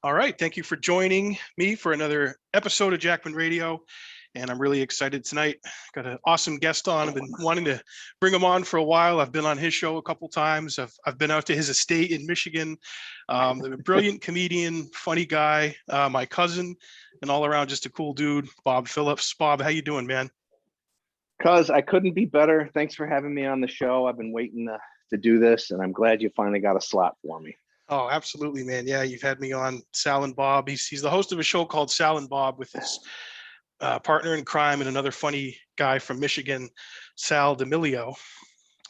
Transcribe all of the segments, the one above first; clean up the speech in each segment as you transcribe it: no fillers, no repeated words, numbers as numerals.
All right. Thank you for joining me for another episode of Jackman Radio. And I'm really excited tonight. Got an awesome guest on. I've been wanting to bring him on for a while. I've been on his show a couple times. I've been out to his estate in Michigan. A brilliant comedian, funny guy, my cousin, and all around just a cool dude, Bob Phillips. Bob, how you doing, man? Cuz I couldn't be better. Thanks for having me on the show. I've been waiting to do this, and I'm glad you finally got a slot for me. Oh, absolutely, man. Yeah, you've had me on Sal and Bob. He's the host of a show called Sal and Bob with his partner in crime and another funny guy from Michigan, Sal D'Amelio.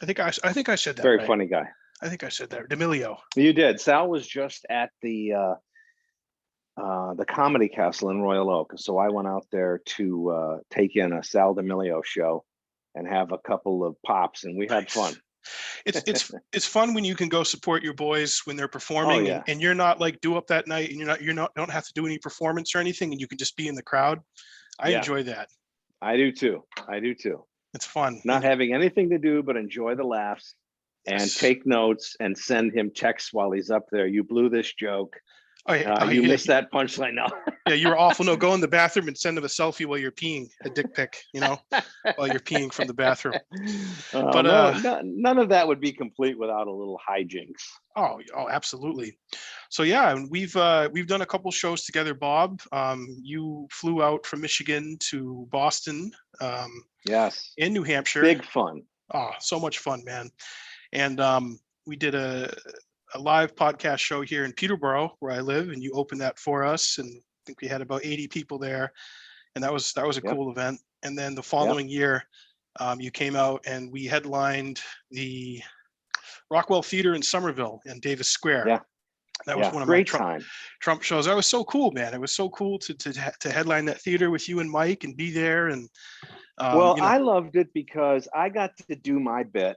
I think I said that Very right. funny guy. I think I said that. D'Amelio. You did. Sal was just at the Comedy Castle in Royal Oak, so I went out there to take in a Sal D'Amelio show and have a couple of pops, and we had fun. It's fun when you can go support your boys when they're performing, and you're not like due up that night, and you're not don't have to do any performance or anything, and you can just be in the crowd. I enjoy that. I do too. It's fun. Not having anything to do but enjoy the laughs and take notes and send him texts while he's up there. You blew this joke. You missed that punchline now. Yeah, you were awful. No, go in the bathroom and send him a selfie while you're peeing, a dick pic, while you're peeing from the bathroom. But none of that would be complete without a little hijinks. Oh, absolutely. So yeah, we've done a couple shows together, Bob. You flew out from Michigan to Boston. Yes. In New Hampshire. Big fun. Oh, so much fun, man. And we did a live podcast show here in Peterborough, where I live, and you opened that for us, and I think we had about 80 people there, and that was a cool event. And then the following year, you came out and we headlined the Rockwell Theater in Somerville in Davis Square. Yeah, that was one of my Trump shows. That was so cool, man. It was so cool to headline that theater with you and Mike and be there. And I loved it because I got to do my bit.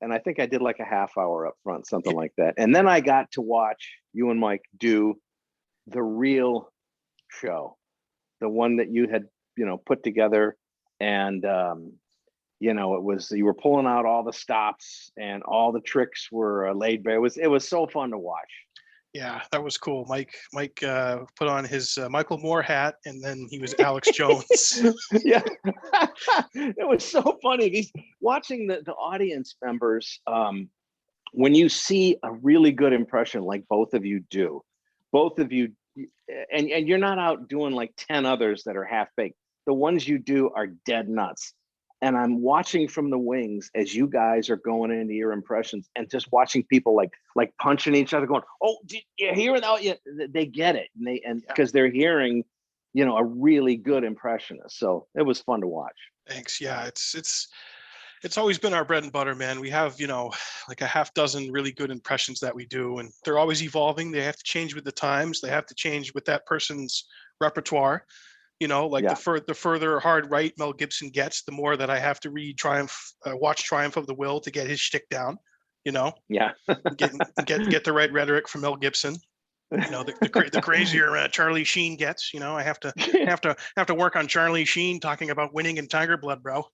And I think I did like a half hour up front, something like that. And then I got to watch you and Mike do the real show, the one that you had, put together. And, it was, you were pulling out all the stops and all the tricks were laid bare. It was so fun to watch. Yeah, that was cool. Mike put on his Michael Moore hat, and then he was Alex Jones. Yeah, it was so funny. Watching the audience members, when you see a really good impression like both of you do, and you're not out doing like 10 others that are half baked. The ones you do are dead nuts. And I'm watching from the wings as you guys are going into your impressions and just watching people like punching each other, going, "Oh, did you hear it?" Oh, yeah, they get it, and because they're hearing, a really good impressionist. So it was fun to watch. Thanks. Yeah, it's always been our bread and butter, man. We have like a half dozen really good impressions that we do, and they're always evolving. They have to change with the times. They have to change with that person's repertoire. The further hard right Mel Gibson gets, the more that I have to watch Triumph of the Will to get his shtick down. Yeah. get the right rhetoric from Mel Gibson. The crazier Charlie Sheen gets. I have to work on Charlie Sheen talking about winning in Tiger Blood, bro.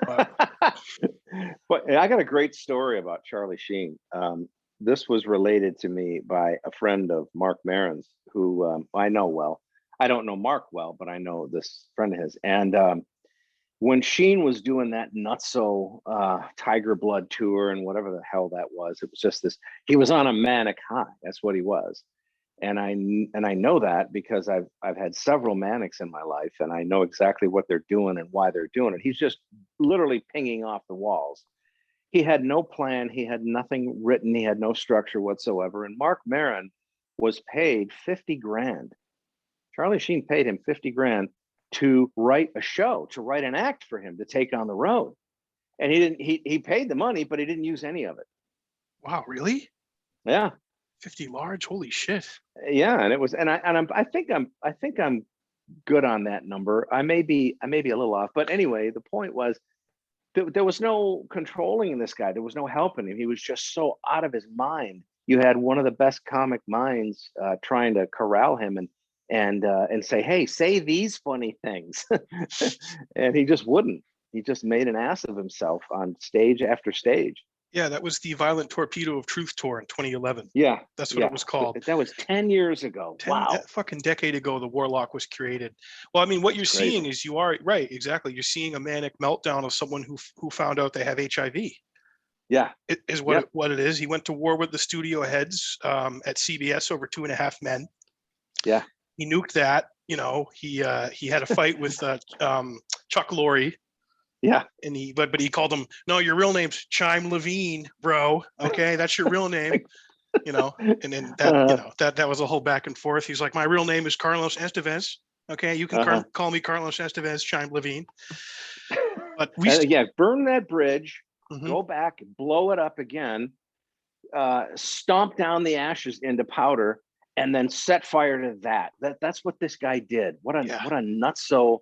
But I got a great story about Charlie Sheen. This was related to me by a friend of Marc Maron's, who I know well. I don't know Mark well, but I know this friend of his. And when Sheen was doing that nutso Tiger Blood tour and whatever the hell that was, it was just this. He was on a manic high. That's what he was, and I know that because I've had several manics in my life, and I know exactly what they're doing and why they're doing it. He's just literally pinging off the walls. He had no plan. He had nothing written. He had no structure whatsoever. And Marc Maron was paid $50,000. Charlie Sheen paid him $50,000 to write a show, to write an act for him to take on the road. And he paid the money, but he didn't use any of it. Wow, really? Yeah. 50 large, holy shit. Yeah, and it was, I think I'm good on that number. I may be a little off, but anyway, the point was there was no controlling this guy. There was no helping him. He was just so out of his mind. You had one of the best comic minds trying to corral him and say, "Hey, say these funny things," and he just wouldn't. He just made an ass of himself on stage after stage. Yeah, that was the Violent Torpedo of Truth tour in 2011. Yeah, That's what it yeah. was called. That was 10 years ago. 10 Wow, fucking decade ago, the Warlock was created. Well, I mean, what that's you're seeing crazy. is you are right, exactly. You're seeing a manic meltdown of someone who found out they have HIV. Yeah, It is yep. what it is. He went to war with the studio heads at CBS over Two and a Half Men. Yeah. He nuked that. You know, he had a fight with Chuck Lorre, Yeah. and but he called him, no, your real name's Chime Levine, bro. Okay, that's your real name. You know, and then that, Uh, that was a whole back and forth. He's like, my real name is Carlos Estevez. Okay, you can uh-huh. call me Carlos Estevez, Chime Levine. But we Yeah, burn that bridge, Mhm. go back, blow it up again, stomp down the ashes into powder, and then set fire to that. That's what this guy did. What a Yeah. nutso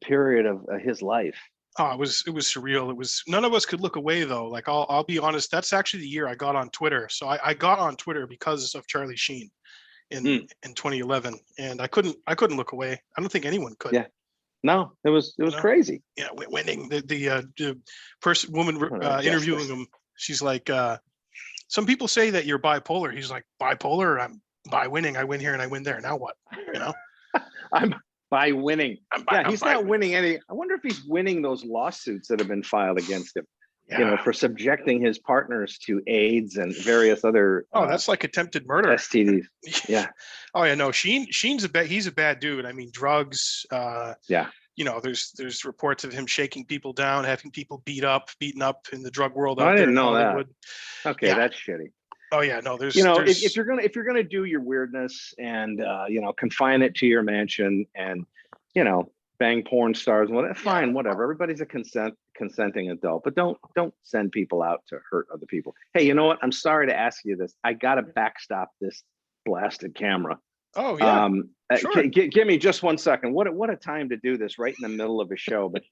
period of his life. Oh, it was surreal. It was, none of us could look away though. Like I'll be honest, that's actually the year I got on Twitter. So I got on Twitter because of Charlie Sheen Mm. in 2011, and I couldn't look away. I don't think anyone could. Yeah. No, it was crazy. Yeah, winning the woman interviewing him. She's like, some people say that you're bipolar. He's like, bipolar? I'm by winning. I win here and I win there. Now what? You know, I'm by winning. He's not winning. winning any. I wonder if he's winning those lawsuits that have been filed against him. Yeah. For subjecting his partners to AIDS and various other. That's like attempted murder. STDs. Yeah. Oh yeah, no. He's a bad dude. I mean, drugs. Yeah. There's reports of him shaking people down, having people beaten up in the drug world I out there didn't in know Hollywood. that. Okay, Yeah. that's shitty. Oh yeah, no. There's if you're gonna do your weirdness and confine it to your mansion and bang porn stars and whatever, fine, whatever. Everybody's a consenting adult, but don't send people out to hurt other people. Hey, you know what? I'm sorry to ask you this. I gotta backstop this blasted camera. Oh yeah. Sure. Give me just 1 second. What a time to do this right in the middle of a show. But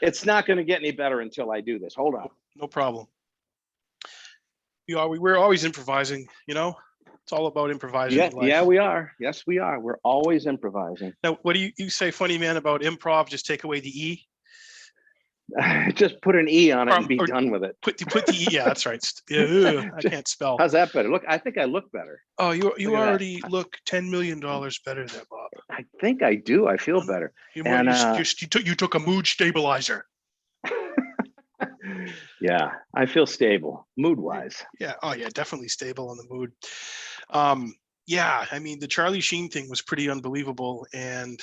it's not going to get any better until I do this. Hold on. No problem. We're always improvising. It's all about improvising. Yeah, we are. Yes, we are. We're always improvising. Now, what do you say, funny man, about improv? Just take away the E. Just put an E on it and be done with it. Put the E. Yeah, that's right. Yeah, I can't spell. How's that better? Look, I think I look better. Oh, you already look $10 million better there, Bob. I think I do. I feel better. You took a mood stabilizer. Yeah, I feel stable mood wise. Yeah. Oh yeah, definitely stable in the mood. Yeah, I mean, the Charlie Sheen thing was pretty unbelievable, and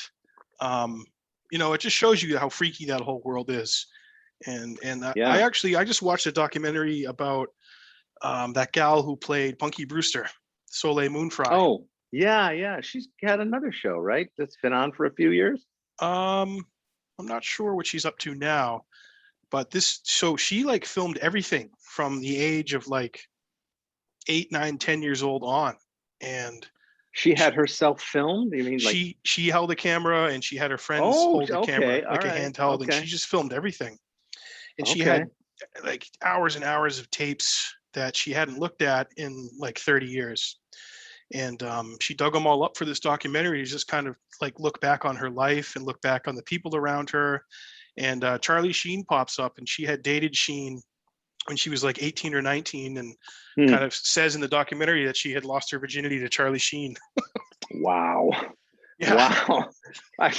it just shows you how freaky that whole world is. And I just watched a documentary about that gal who played Punky Brewster, Soleil Moonfry. Oh yeah, she's had another show, right? That's been on for a few years. I'm not sure what she's up to now, but so she like filmed everything from the age of like 8, 9, 10 years old on. And she had herself filmed? You mean like she held a camera and she had her friends hold the camera like a handheld, and she just filmed everything. And she had like hours and hours of tapes that she hadn't looked at in like 30 years. And she dug them all up for this documentary to just kind of like look back on her life and look back on the people around her. And Charlie Sheen pops up, and she had dated Sheen when she was like 18 or 19, and kind of says in the documentary that she had lost her virginity to Charlie Sheen. Wow. Yeah. Wow.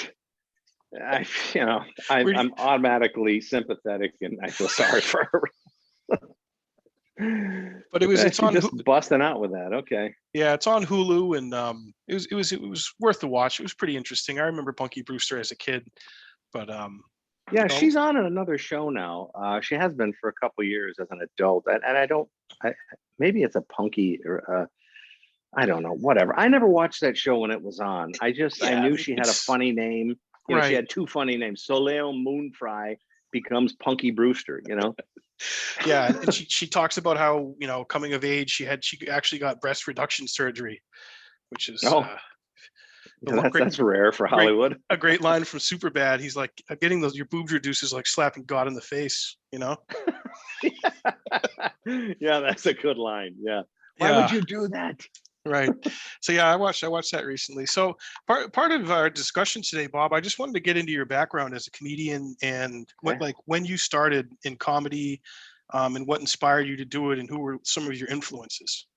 I'm automatically sympathetic, and I feel sorry for her. But it's on just busting out with that. Okay. Yeah, it's on Hulu, and it was worth the watch. It was pretty interesting. I remember Punky Brewster as a kid, but yeah, she's on another show now. She has been for a couple years as an adult, and maybe it's a Punky or I don't know, whatever. I never watched that show when it was on. I knew she had a funny name. She had two funny names. Soleil Moonfry becomes Punky Brewster. Yeah, and she talks about how coming of age she actually got breast reduction surgery, which is that's rare for Hollywood. A great line from Superbad. He's like, getting your boobs reduced is like slapping God in the face, Yeah, that's a good line. Yeah. Why would you do that? Right. So yeah, I watched that recently. So part of our discussion today, Bob, I just wanted to get into your background as a comedian and when you started in comedy, and what inspired you to do it, and who were some of your influences?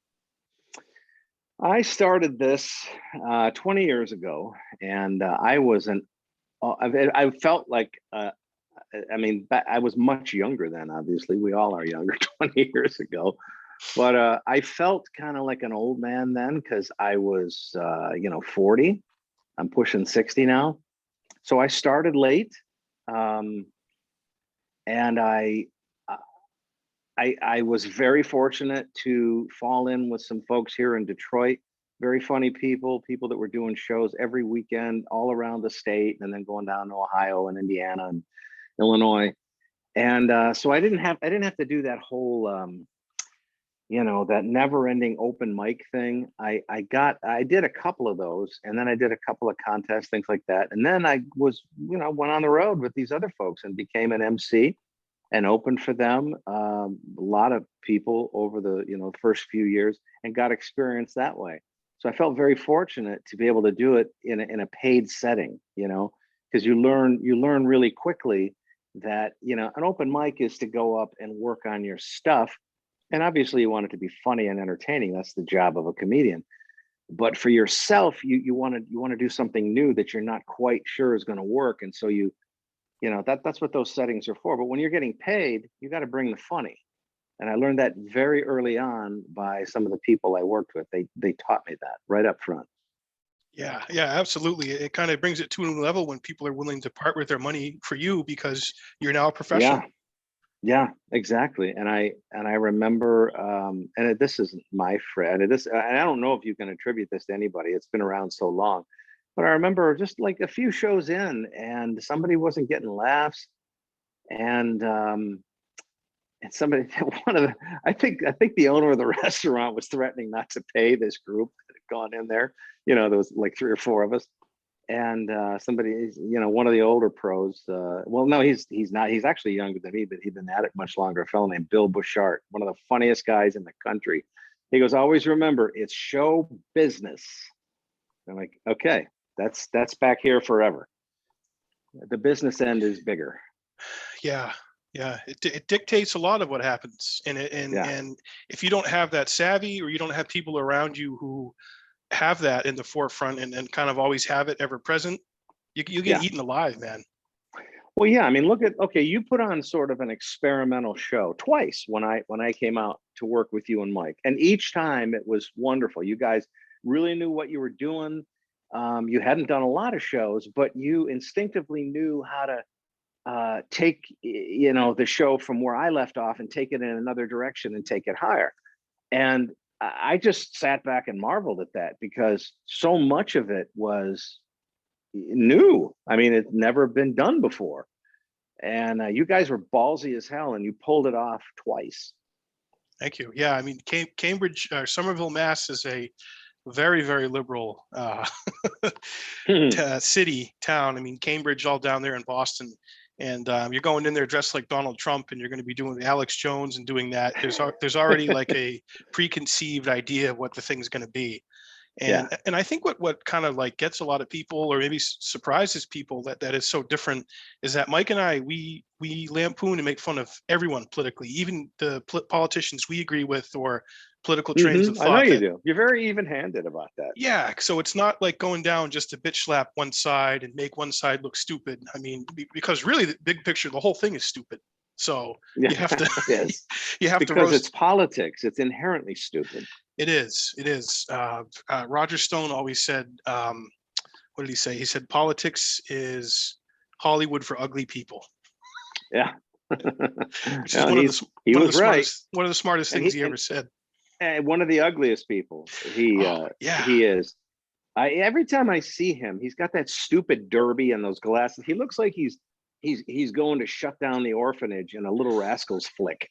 I started this 20 years ago, and I was I felt like, I mean, I was much younger then, obviously. We all are younger 20 years ago. But I felt kind of like an old man then because I was, 40. I'm pushing 60 now. So I started late. Um, and I was very fortunate to fall in with some folks here in Detroit, very funny people that were doing shows every weekend all around the state, and then going down to Ohio and Indiana and Illinois. And so I didn't have to do that whole that never ending open mic thing. I did a couple of those, and then I did a couple of contests, things like that. And then I was, went on the road with these other folks and became an MC and opened for them. A lot of people over the, first few years, and got experience that way. So I felt very fortunate to be able to do it in a paid setting, because you learn really quickly that, an open mic is to go up and work on your stuff. And obviously you want it to be funny and entertaining. That's the job of a comedian. But for yourself, you want to do something new that you're not quite sure is going to work. And so that's what those settings are for. But when you're getting paid, you got to bring the funny. And I learned that very early on by some of the people I worked with. They taught me that right up front. Yeah, absolutely. It kind of brings it to a new level when people are willing to part with their money for you because you're now a professional. Yeah, exactly. And I remember, this isn't my friend. And I don't know if you can attribute this to anybody. It's been around so long. But I remember just like a few shows in, and somebody wasn't getting laughs, and somebody, I think the owner of the restaurant was threatening not to pay this group that had gone in there. There was like 3 or 4 of us, and somebody, one of the older pros. Well, no, he's not. He's actually younger than me, but he'd been at it much longer. A fellow named Bill Bouchard, one of the funniest guys in the country. He goes, "Always remember, it's show business." I'm like, okay, that's back here forever. The business end is bigger. Yeah. It dictates a lot of what happens, and if you don't have that savvy, or you don't have people around you who have that in the forefront and kind of always have it ever present, you get eaten alive, man. Well, yeah, I mean, you put on sort of an experimental show twice when I came out to work with you and Mike, and each time it was wonderful. You guys really knew what you were doing. You hadn't done a lot of shows, but you instinctively knew how to take the show from where I left off and take it in another direction and take it higher. And I just sat back and marveled at that, because so much of it was new. I mean, it's never been done before. And you guys were ballsy as hell, and you pulled it off twice. Thank you. Yeah, I mean, Cambridge, Somerville, Mass is a very, very liberal city, town. I mean, Cambridge, all down there in Boston. And you're going in there dressed like Donald Trump, and you're going to be doing Alex Jones and doing that. There's already like a preconceived idea of what the thing's going to be. And I think what kind of like gets a lot of people, or maybe surprises people that is so different, is that Mike and I, we lampoon and make fun of everyone politically, even the politicians we agree with, or political trains of thought. I know you do. You're very even-handed about that. Yeah, so it's not like going down just to bitch slap one side and make one side look stupid. I mean, because really the big picture, the whole thing is stupid. So you have to, yes, you have because it's politics. It's inherently stupid. It is. Roger Stone always said, what did he say? He said, politics is Hollywood for ugly people. Yeah. Which is one of the smartest things he ever said. And one of the ugliest people. He is. Every time I see him, he's got that stupid derby and those glasses. He looks like he's going to shut down the orphanage in a Little Rascals flick.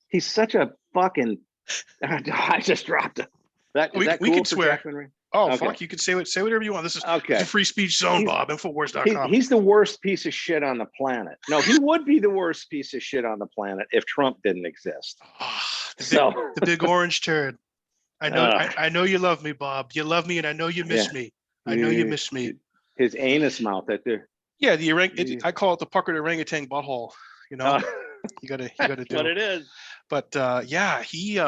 He's such a fucking. I just dropped it. Is that we cool can swear. Oh, okay. Fuck! You can say whatever you want. This is a free speech zone, Bob. Infowars.com. He's the worst piece of shit on the planet. No, he would be the worst piece of shit on the planet if Trump didn't exist. The big orange turd. I know. I know you love me, Bob. You love me, and I know you miss me. I know you miss me. His anus mouth, that there. Yeah, I call it the puckered orangutan butthole. You gotta What do. it is. But yeah, he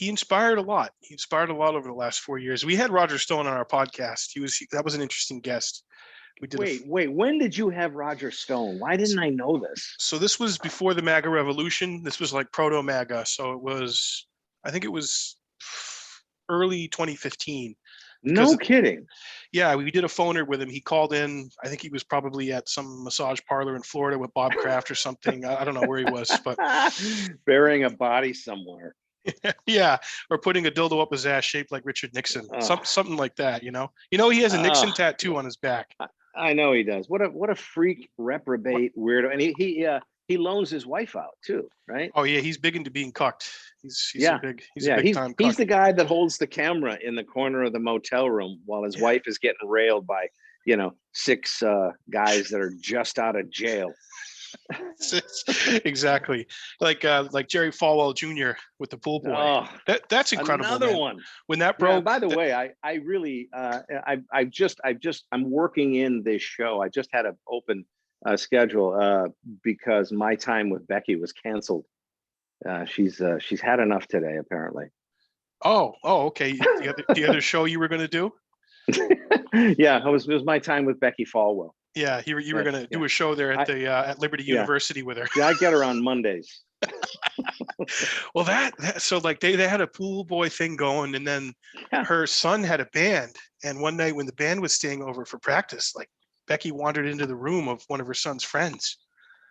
inspired a lot. He inspired a lot over the last 4 years. We had Roger Stone on our podcast. That was an interesting guest. We did Wait, when did you have Roger Stone? Why didn't I know this? so this was before the MAGA revolution. This was like proto MAGA. So I think it was early 2015. No kidding. Yeah, we did a phoner with him. He called in. I think he was probably at some massage parlor in Florida with Bob Kraft or something. I don't know where he was, but burying a body somewhere. yeah, or putting a dildo up his ass shaped like Richard Nixon, something like that. He has a Nixon tattoo on his back. I know he does. What a freak, reprobate, weirdo, and he loans his wife out too, right? Oh yeah, he's big into being cucked. He's a big time cuck. He's the guy that holds the camera in the corner of the motel room while his wife is getting railed by 6 guys that are just out of jail. Exactly, like Jerry Falwell Jr. with the pool boy. Oh, that's incredible. Another man. one. When that broke. By the way, I really I'm working in this show. I just had an open schedule because my time with Becky was canceled. She's had enough today, apparently. Oh, okay. The other show you were going to do? Yeah, it was my time with Becky Falwell. Yeah, you were going to do a show there at Liberty University with her. Yeah, I get her on Mondays. Well, so like they had a pool boy thing going, and then her son had a band, and one night when the band was staying over for practice, like Becky wandered into the room of one of her son's friends.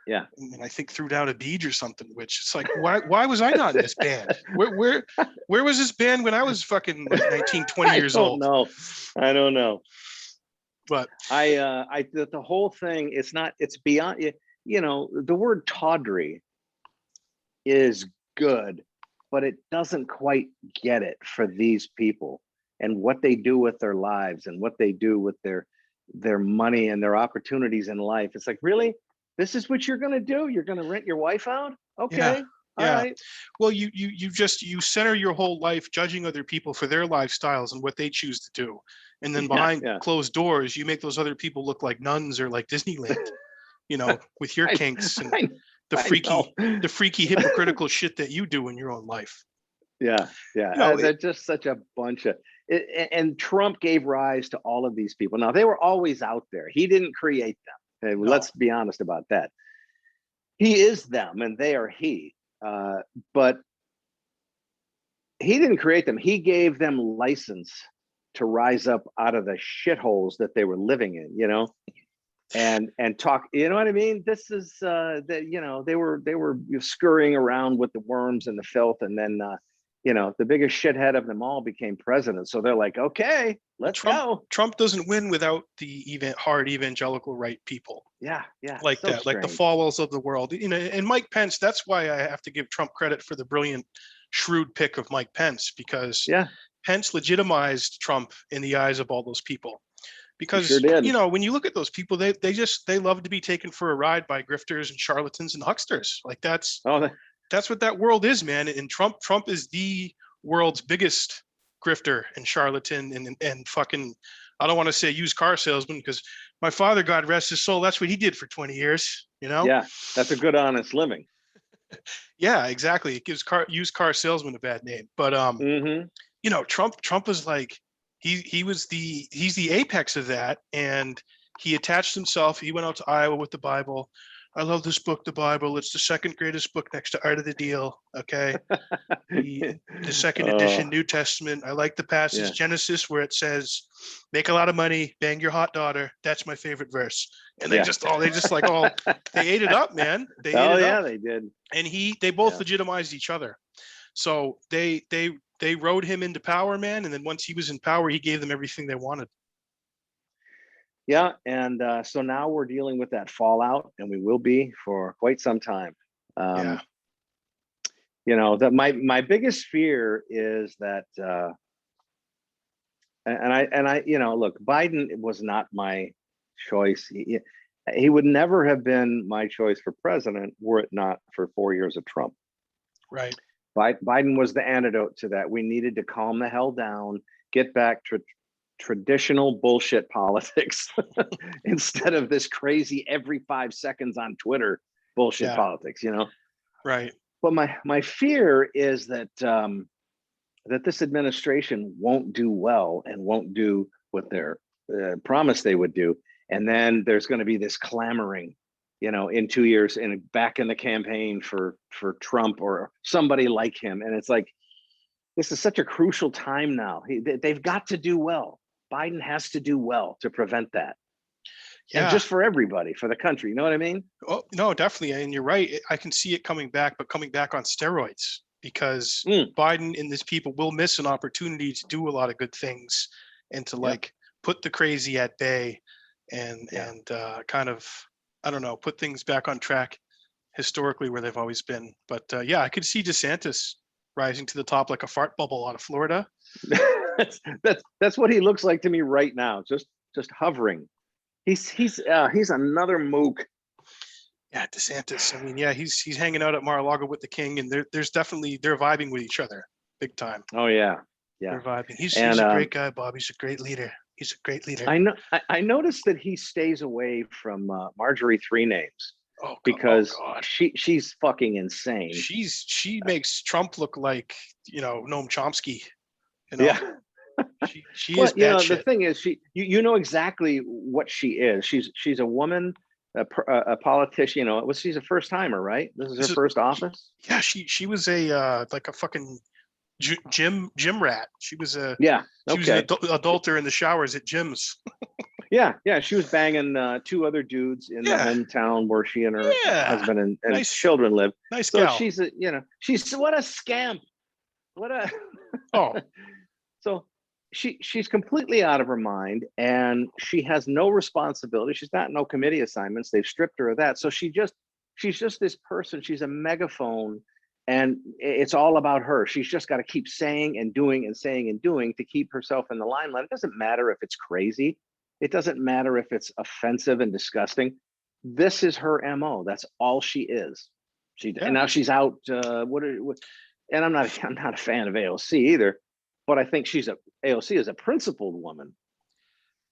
Yeah, and I think threw down a bead or something. Which it's like, why was I not in this band? Where was this band when I was fucking like 19, 20 years old? I don't know. But the whole thing, it's beyond, the word tawdry is good, but it doesn't quite get it for these people and what they do with their lives and what they do with their money and their opportunities in life. It's like, really? This is what you're going to do? You're going to rent your wife out? Okay. Yeah. All right. Well, you center your whole life judging other people for their lifestyles and what they choose to do. And then behind closed doors, you make those other people look like nuns or like Disneyland, with your kinks and the freaky hypocritical shit that you do in your own life. Yeah. They're just such a bunch of it, and Trump gave rise to all of these people. Now, they were always out there. He didn't create them. Okay? No. Let's be honest about that. He is them and they are he. But he didn't create them. He gave them license to rise up out of the shitholes that they were living in, and talk, you know what I mean? This is they were scurrying around with the worms and the filth, and then the biggest shithead of them all became president. So they're like, okay, let's go. Trump doesn't win without the hard evangelical right people. Yeah. Like so that, strange. Like the Falwells of the world. And Mike Pence, that's why I have to give Trump credit for the brilliant, shrewd pick of Mike Pence, because Pence legitimized Trump in the eyes of all those people. Because, when you look at those people, they love to be taken for a ride by grifters and charlatans and hucksters. Like that's what that world is, man. And Trump is the world's biggest grifter and charlatan and fucking, I don't want to say used car salesman, because my father, God rest his soul, that's what he did for 20 years, Yeah, that's a good, honest living. Yeah, exactly. It gives used car salesman a bad name. But Trump is like, he's the apex of that, and he attached himself. He went out to Iowa with the Bible. I love this book, the Bible. It's the second greatest book next to Art of the Deal. Okay. The second edition New Testament. I like the passage, Genesis, where it says, make a lot of money, bang your hot daughter. That's my favorite verse. And they they ate it up, man. They did. And they both legitimized each other. So they rode him into power, man. And then once he was in power, he gave them everything they wanted. Yeah, and so now we're dealing with that fallout, and we will be for quite some time. That my biggest fear is that, look, Biden was not my choice. He would never have been my choice for president were it not for 4 years of Trump. Right. Biden was the antidote to that. We needed to calm the hell down, get back to traditional bullshit politics instead of this crazy every 5 seconds on Twitter, bullshit Yeah. politics, you know. Right. But my fear is that that this administration won't do well and won't do what they're promised they would do, and then there's going to be this clamoring, you know, in 2 years and back in the campaign for Trump or somebody like him, and it's like this is such a crucial time now. They've got to do well. Biden has to do well to prevent that, and Yeah. just for everybody, for the country. You know what I mean? Oh, no, definitely. And you're right. I can see it coming back, but coming back on steroids because Mm, Biden and his people will miss an opportunity to do a lot of good things and to yep. like put the crazy at bay and Yeah. kind of, I don't know, put things back on track historically where they've always been. But yeah, I could see DeSantis rising to the top like a fart bubble out of Florida. That's what he looks like to me right now. Just hovering. He's another mook. Yeah, DeSantis. I mean, yeah, he's hanging out at Mar-a-Lago with the king, and there's definitely they're vibing with each other big time. Oh yeah, yeah. They're vibing. He's And a great guy, Bob. He's a great leader. He's a great leader. I know I noticed that he stays away from Marjorie Three Names because God. she's fucking insane. She makes Trump look like, you know, Noam Chomsky. You know, Yeah. she Well, is you know, bad the shit. thing is, you know exactly what she is. She's a woman, a politician. You know, she's a first timer, right? This is her first office. Yeah, she was a like a fucking gym rat. She was a Yeah. she was an Okay. adulterer in the showers at gyms. Yeah, yeah. She was banging two other dudes in the Yeah, hometown where she and her yeah. husband and Nice, children live. nice So gal. she's a, you know, she's what a scamp. What a Oh, so she's completely out of her mind, and she has no responsibility. She's got no committee assignments. They've stripped her of that. So she's just this person. She's a megaphone, and it's all about her. She's just got to keep saying and doing and saying and doing to keep herself in the limelight. It doesn't matter if it's crazy. It doesn't matter if it's offensive and disgusting. This is her MO. That's all she is. yeah. And now she's out. And I'm not a fan of AOC either, but I think AOC is a principled woman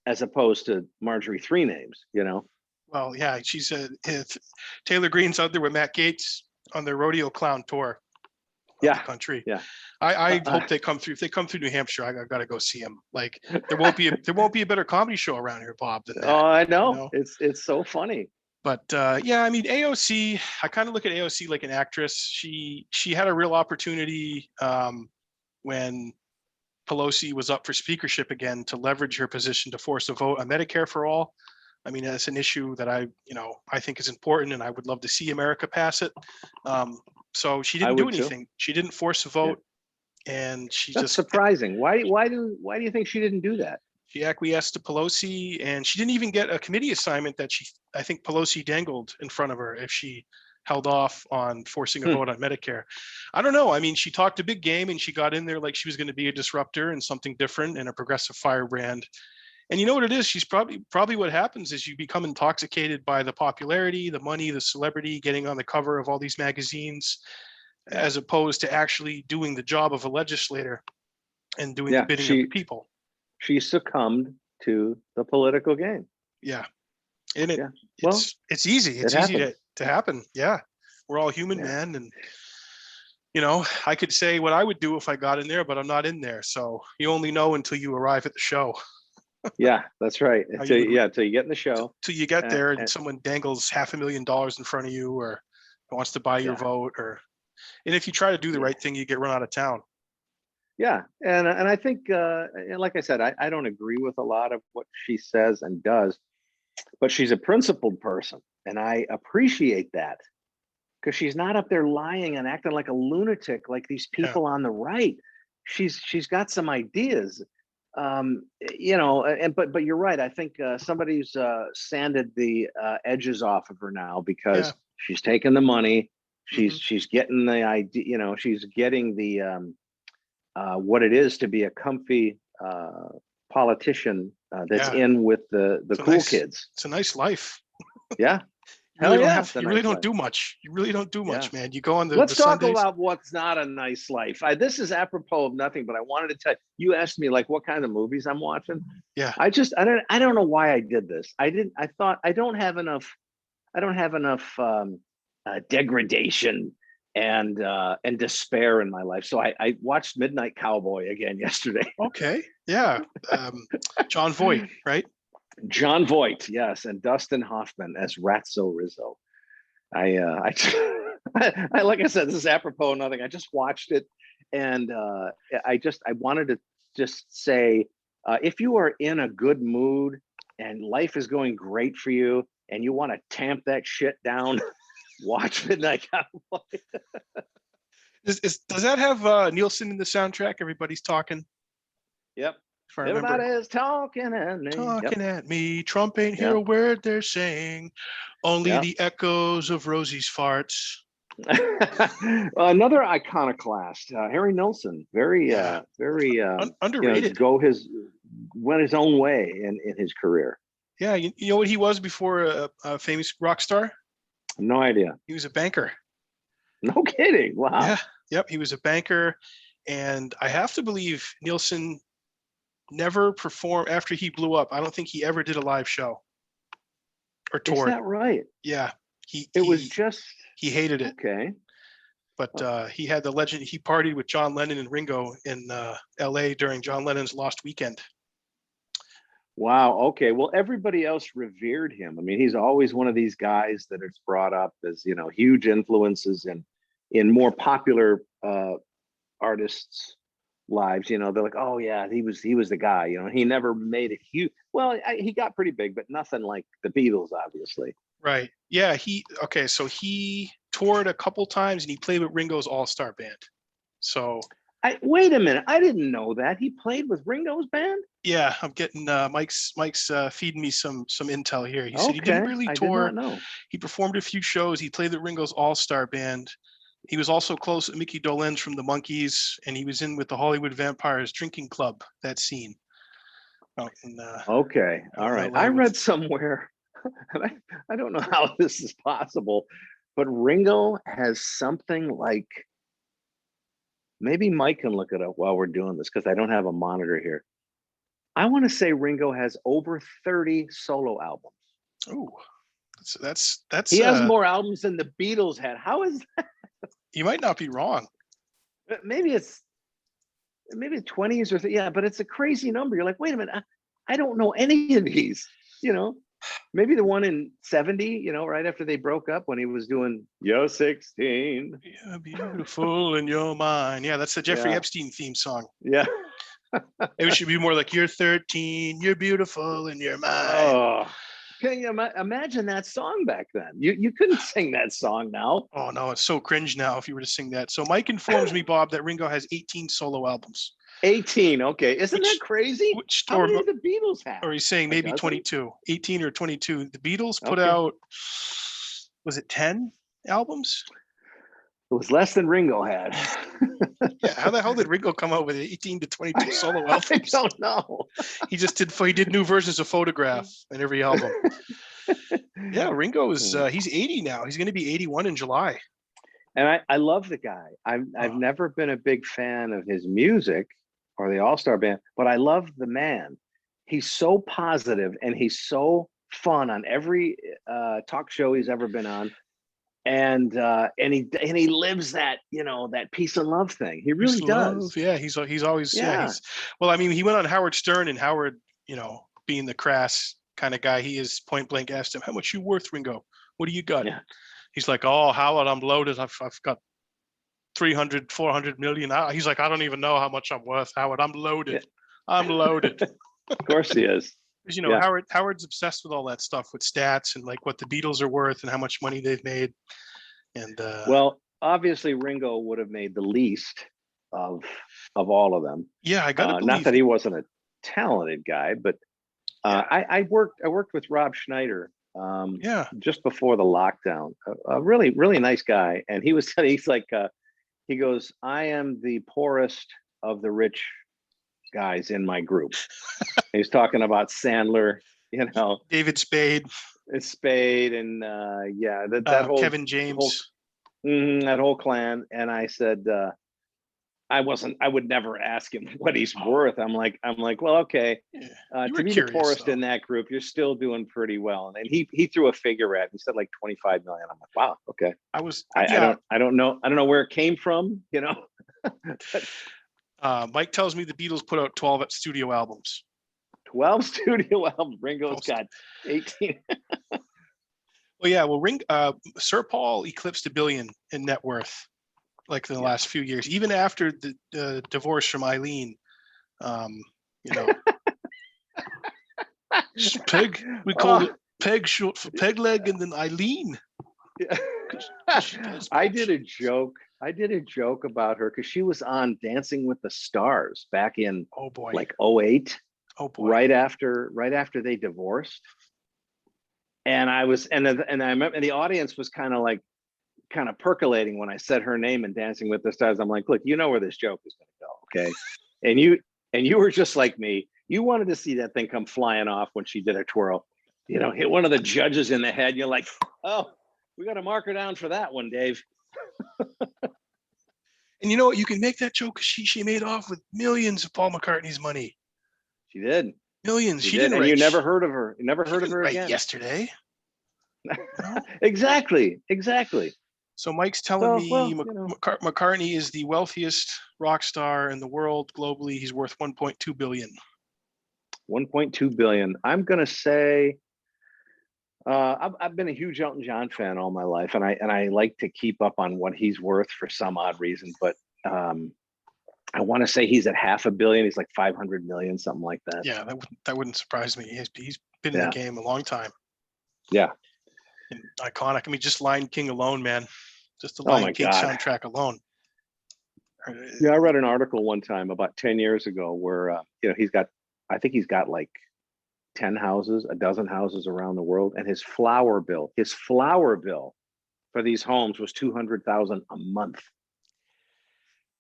as opposed to Marjorie Three Names, you know? Well, yeah, Taylor Greene's out there with Matt Gaetz on their rodeo clown tour of the country. Yeah. I hope they come through. If they come through New Hampshire, I gotta go see them. Like there won't be a better comedy show around here, Bob, than that. Oh, I know. You know? It's so funny. But yeah, I mean AOC, I kind of look at AOC like an actress. She had a real opportunity when Pelosi was up for speakership again to leverage her position to force a vote on Medicare for all. I mean, that's an issue that I think is important, and I would love to see America pass it. So she didn't do anything. Too. She didn't force a vote, and That's surprising. Why do you think she didn't do that? She acquiesced to Pelosi, and she didn't even get a committee assignment that I think Pelosi dangled in front of her if she held off on forcing a vote on Medicare. I don't know. I mean, she talked a big game, and she got in there like she was going to be a disruptor and something different and a progressive firebrand. And you know what it is? She's probably what happens is you become intoxicated by the popularity, the money, the celebrity, getting on the cover of all these magazines, as opposed to actually doing the job of a legislator and doing the bidding of the people. She succumbed to the political game. Yeah. And it's easy. It's easy to happen. Yeah. We're all human, man. And, you know, I could say what I would do if I got in there, but I'm not in there. So you only know until you arrive at the show. Yeah, that's right. Until you get in the show. Till you get there and someone dangles $500,000 in front of you or wants to buy your vote and if you try to do the right thing, you get run out of town. Yeah. And I think, like I said, I don't agree with a lot of what she says and does, but she's a principled person. And I appreciate that because she's not up there lying and acting like a lunatic, like these people on the right. She's got some ideas. You know, but you're right. I think somebody's sanded the edges off of her now because she's taking the money. She's getting the idea. You know, she's getting the what it is to be a comfy politician that's in with the cool kids. It's a nice life. Yeah. You really don't do much. You really don't do much, man. You go on the Let's talk Sundays. about what's not a nice life. This is apropos of nothing, but I wanted to tell you asked me like what kind of movies I'm watching. Yeah. I don't know why I did this. I thought I don't have enough degradation and despair in my life. So I watched Midnight Cowboy again yesterday. Okay. Yeah. John Voight, right? John Voight, yes, and Dustin Hoffman as Ratso Rizzo. I like I said, this is apropos of nothing. I just watched it, and I wanted to just say, if you are in a good mood and life is going great for you, and you want to tamp that shit down, watch Midnight Cowboy. Does that have Nielsen in the soundtrack? Everybody's talking. Yep. If I remember. Everybody's talking at me. Talking at me. Trump ain't hear Yep. a word they're saying. Only Yep. the echoes of Rosie's farts. Another iconoclast, Harry Nilsson, very Underrated. Went his own way in his career. Yeah, you know what he was before a famous rock star? No idea. He was a banker. No kidding. Wow. Yeah. Yep. He was a banker, and I have to believe Nilsson never performed after he blew up. I don't think he ever did a live show or toured. Is that right? Yeah. He hated it. Okay. But he had the legend. He partied with John Lennon and Ringo in LA during John Lennon's Lost Weekend. Wow. Okay. Well, everybody else revered him. I mean, he's always one of these guys that is brought up as, huge influences in more popular artists' lives. They're like, oh yeah, he was the guy. He never made it huge. Well, he got pretty big, but nothing like the Beatles, obviously. Right. Yeah. So he toured a couple times and he played with Ringo's All-Star Band. So wait a minute. I didn't know that he played with Ringo's band. Yeah, I'm getting Mike's feeding me some intel here. He said he didn't really tour. I did not know. He performed a few shows. He played with Ringo's All-Star Band. He was also close to Mickey Dolenz from the Monkees, and he was in with the Hollywood Vampires Drinking Club, that scene. Okay, all right. I read somewhere, and I don't know how this is possible, but Ringo has something like, maybe Mike can look it up while we're doing this because I don't have a monitor here. I want to say Ringo has over 30 solo albums. Oh, that's he has more albums than the Beatles had. How is that? You might not be wrong. Maybe it's 20s or yeah, but it's a crazy number. You're like, wait a minute, I don't know any of these. Maybe the one in 70, right after they broke up when he was doing You're 16. You're beautiful in your mind. Yeah, that's the Jeffrey Epstein theme song. Yeah. Maybe it should be more like you're 13, you're beautiful in your mind. Oh, can you imagine that song back then? You couldn't sing that song now. Oh no, it's so cringe now if you were to sing that. So Mike informs me, Bob, that Ringo has 18 solo albums. 18, okay. Isn't that crazy? How many did the Beatles have? Or he's saying maybe 22, 18 or 22. The Beatles put out, was it 10 albums? It was less than Ringo had. Yeah, how the hell did Ringo come out with 18 to 22 solo albums? I don't know. He did new versions of Photograph in every album. Yeah, Ringo is he's 80 now. He's going to be 81 in July. And I love the guy. I've never been a big fan of his music or the All-Star Band, but I love the man. He's so positive and he's so fun on every talk show he's ever been on. And he lives that, that peace and love thing. He really does. Yeah, he's always well, I mean, he went on Howard Stern, and Howard, being the crass kind of guy he is, point blank asked him, how much you worth, Ringo? What do you got? Yeah. He's like, oh, Howard, I'm loaded. I've got 300, 400 million. He's like, I don't even know how much I'm worth, Howard. I'm loaded. Yeah. I'm loaded. Of course he is. Because Howard's obsessed with all that stuff, with stats and like what the Beatles are worth and how much money they've made. And well, obviously Ringo would have made the least of all of them. Yeah, I got to not that he wasn't a talented guy, but I worked with Rob Schneider just before the lockdown. A really, really nice guy. And he's like he goes, I am the poorest of the rich guys in my group. He's talking about Sandler, David Spade. It's Spade and that whole Kevin James, that whole clan. And I said, I would never ask him what he's worth. I'm like, well, okay. Yeah. You To were be the curious poorest though. in that group, you're still doing pretty well. And he threw a figure at, he said like 25 million. I'm like, wow, okay. I was, I yeah. don't know where it came from, you know. Mike tells me the Beatles put out 12 studio albums. 12 studio albums. Ringo's 12 got 18. Well, yeah. Well, Sir Paul eclipsed $1 billion in net worth, like in the last few years, even after the divorce from Eileen. You know, Peg. We call it Peg, short for Peg Leg, and then Eileen. Yeah. 'Cause she does I both. did a joke about her because she was on Dancing with the Stars back in Oh boy. like 08, Oh boy. right after they divorced. And I was, and I remember, and the audience was kind of percolating when I said her name in Dancing with the Stars. I'm like, look, you know where this joke is going to go, okay? And you were just like me. You wanted to see that thing come flying off when she did a twirl, you know, hit one of the judges in the head. You're like, oh, we got to mark her down for that one, Dave. And you know what? You can make that joke because she made off with millions of Paul McCartney's money. She did. Millions. She did. didn't. And write, you never heard of her. You never heard of her right again. Yesterday. No? Exactly. So Mike's telling me well, you know. McCartney is the wealthiest rock star in the world globally. He's worth 1.2 billion. 1.2 billion. I'm gonna say I've been a huge Elton John fan all my life, and I like to keep up on what he's worth for some odd reason. But I want to say he's at $500 million. He's like 500 million, something like that. Yeah, that wouldn't surprise me. He's been in the game a long time. Yeah. And iconic. I mean, just Lion King alone, man. Just the Lion King soundtrack alone. Yeah, I read an article one time about 10 years ago where you know, I think he's got like 10 houses, a dozen houses around the world, and his flower bill for these homes was $200,000 a month.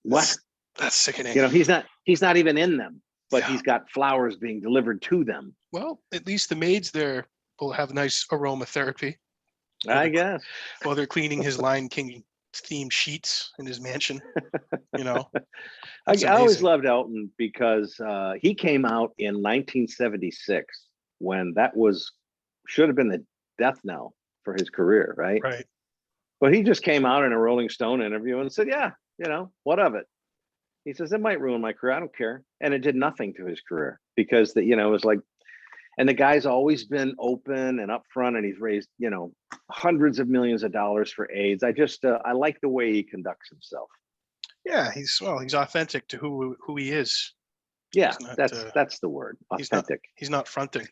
What? That's sickening. You know, he's not even in them, but he's got flowers being delivered to them. Well, at least the maids there will have nice aromatherapy. I guess. While they're cleaning his Lion King themed sheets in his mansion, you know. I always loved Elton because he came out in 1976 when that should have been the death knell for his career, right? Right. But he just came out in a Rolling Stone interview and said, yeah, you know, what of it? He says, it might ruin my career. I don't care. And it did nothing to his career because you know, it was like, and the guy's always been open and upfront, and he's raised, you know, hundreds of millions of dollars for AIDS. I like the way he conducts himself. Yeah, he's authentic to who he is. Yeah, that's the word. Authentic. He's not fronting.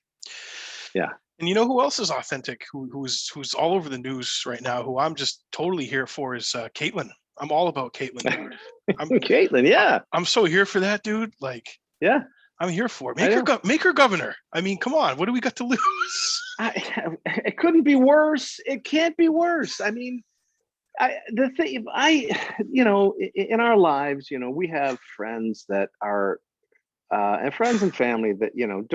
Yeah. And you know who else is authentic? Who's all over the news right now? Who I'm just totally here for is Caitlyn. I'm all about Caitlyn. Caitlyn, yeah. I'm so here for that, dude. Like, yeah. I'm here for it. Make her governor. I mean, come on. What do we got to lose? It couldn't be worse. It can't be worse. I mean, you know, in our lives, you know, we have friends that are, and friends and family that, you know,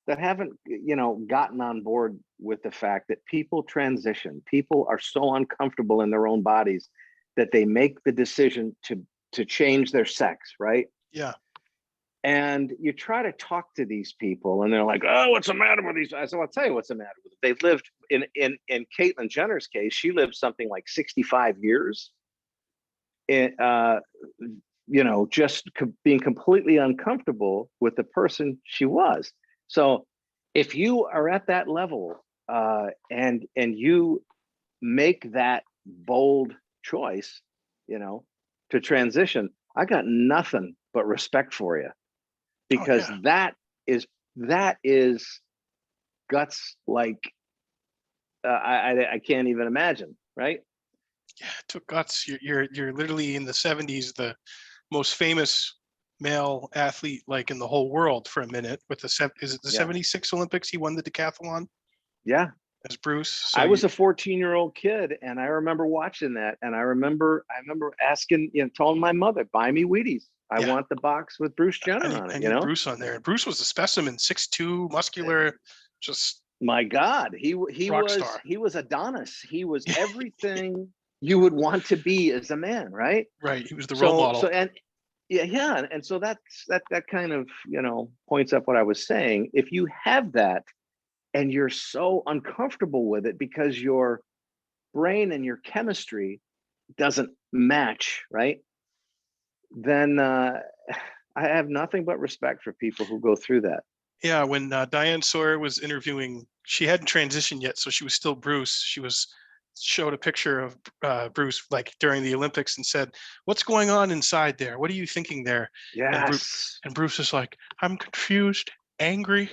that haven't, you know, gotten on board with the fact that people transition. People are so uncomfortable in their own bodies that they make the decision to change their sex, right? Yeah. And you try to talk to these people and they're like, oh, what's the matter with these? I said, well, I'll tell you what's the matter with them. They've lived in Caitlyn Jenner's case, she lived something like 65 years. You know, just being completely uncomfortable with the person she was. So if you are at that level and you make that bold choice, you know, to transition, I got nothing but respect for you. Because that is guts like I can't even imagine, right? Yeah, it took guts. You're literally in the 70s, the most famous male athlete like in the whole world for a minute with the 76 Olympics? He won the decathlon. Yeah, as Bruce. So I was a 14-year-old kid, and I remember watching that, and I remember asking, you know, telling my mother, "Buy me Wheaties. I want the box with Bruce Jenner on it." I you know, Bruce on there. And Bruce was a specimen, 6'2", muscular, just my God, he was star. He was Adonis. He was everything you would want to be as a man, right? Right. He was the role model. And yeah, and so that kind of, points up what I was saying. If you have that and you're so uncomfortable with it because your brain and your chemistry doesn't match, right? Then I have nothing but respect for people who go through that. Yeah, when Diane Sawyer was interviewing, she hadn't transitioned yet, so she was still Bruce. She was showed a picture of Bruce like during the Olympics and said, "What's going on inside there? What are you thinking there?" Yes. And Bruce is like, "I'm confused, angry,